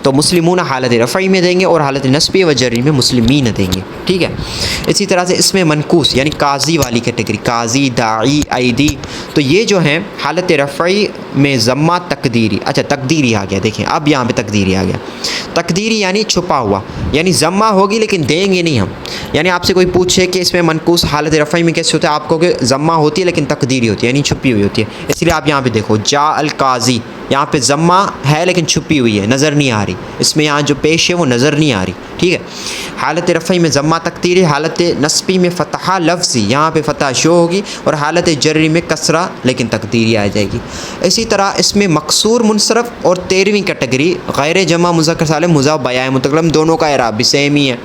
تو مسلمون حالت رفعی میں دیں گے اور حالت نصبی و جری میں مسلمین دیں گے. ٹھیک ہے. اسی طرح سے اس میں منقوص یعنی قاضی والی کیٹیگری، قاضی، داعی، ایدی، تو یہ جو ہیں حالت رفعی میں ضمہ تقدیری. اچھا تقدیری آ گیا، دیکھیں اب یہاں پہ تقدیری آ گیا. تقدیری یعنی چھپا ہوا، یعنی ضمہ ہوگی لیکن دیں گے نہیں ہم. یعنی آپ سے کوئی پوچھے کہ اس میں منقوص حالت رفعی میں کیسے ہوتا ہے، آپ کو کہ ضمہ ہوتی ہے لیکن تقدیری ہوتی ہے یعنی چھپی ہوئی ہوتی ہے. اس لیے آپ یہاں پہ دیکھو جاء القاضی، یہاں پہ ضمہ ہے لیکن چھپی ہوئی ہے، نظر نہیں آ رہی، اس میں یہاں جو پیش ہے وہ نظر نہیں آ رہی. ٹھیک ہے. حالت رفعی میں ضمہ تقدیری، حالت نصبی میں فتحہ لفظی، یہاں پہ فتح شو ہوگی، اور حالت جری میں کسرہ لیکن تقدیری آ جائے گی. اسی طرح اس میں مقصور منصرف اور 13ویں کیٹیگری غیر جمع مذکر سالم مضاف بیاء متکلم دونوں کا اعراب بھی سیم ہی ہے.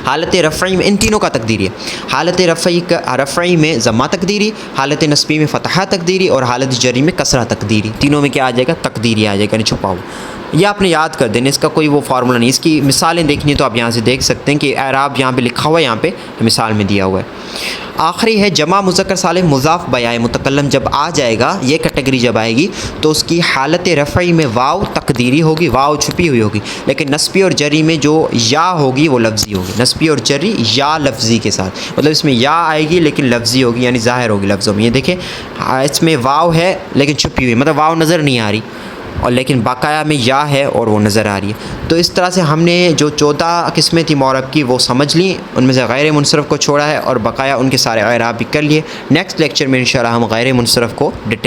حالت رفعی میں ان تینوں کا تقدیری ہے. حالت رفعی میں ضمہ تقدیری، حالت نصبی میں فتحہ تقدیری، اور حالت جری میں کسرہ تقدیری. تینوں میں کیا آ جائے گا؟ تقدیری آ جائے گا یعنی چھپا ہوا. یہ آپ نے یاد کر دینا، اس کا کوئی وہ فارمولا نہیں. اس کی مثالیں دیکھنی تو آپ یہاں سے دیکھ سکتے ہیں کہ اعراب یہاں پہ لکھا ہوا ہے، یہاں پہ مثال میں دیا ہوا ہے. آخری ہے جمع مذکر سالم مضاف بیاء متکلم. جب آ جائے گا یہ کیٹیگری جب آئے گی تو اس کی حالت رفعی میں واو تقدیری ہوگی، واو چھپی ہوئی ہوگی، لیکن نصبی اور جری میں جو یا ہوگی وہ لفظی ہوگی. نصبی اور جری یا لفظی کے ساتھ، مطلب اس میں یا آئے گی لیکن لفظی ہوگی یعنی ظاہر ہوگی لفظوں میں. یہ دیکھیں اس میں واو ہے لیکن چھپی ہوئی، مطلب واو نظر نہیں آ رہی، اور لیکن بقایا میں یا ہے اور وہ نظر آ رہی ہے. تو اس طرح سے ہم نے جو 14 قسمیں تھیں معرب کی وہ سمجھ لیں، ان میں سے غیر منصرف کو چھوڑا ہے اور بقایا ان کے سارے اعراب بھی کر لیے. نیکسٹ لیکچر میں انشاءاللہ ہم غیر منصرف کو ڈیٹیل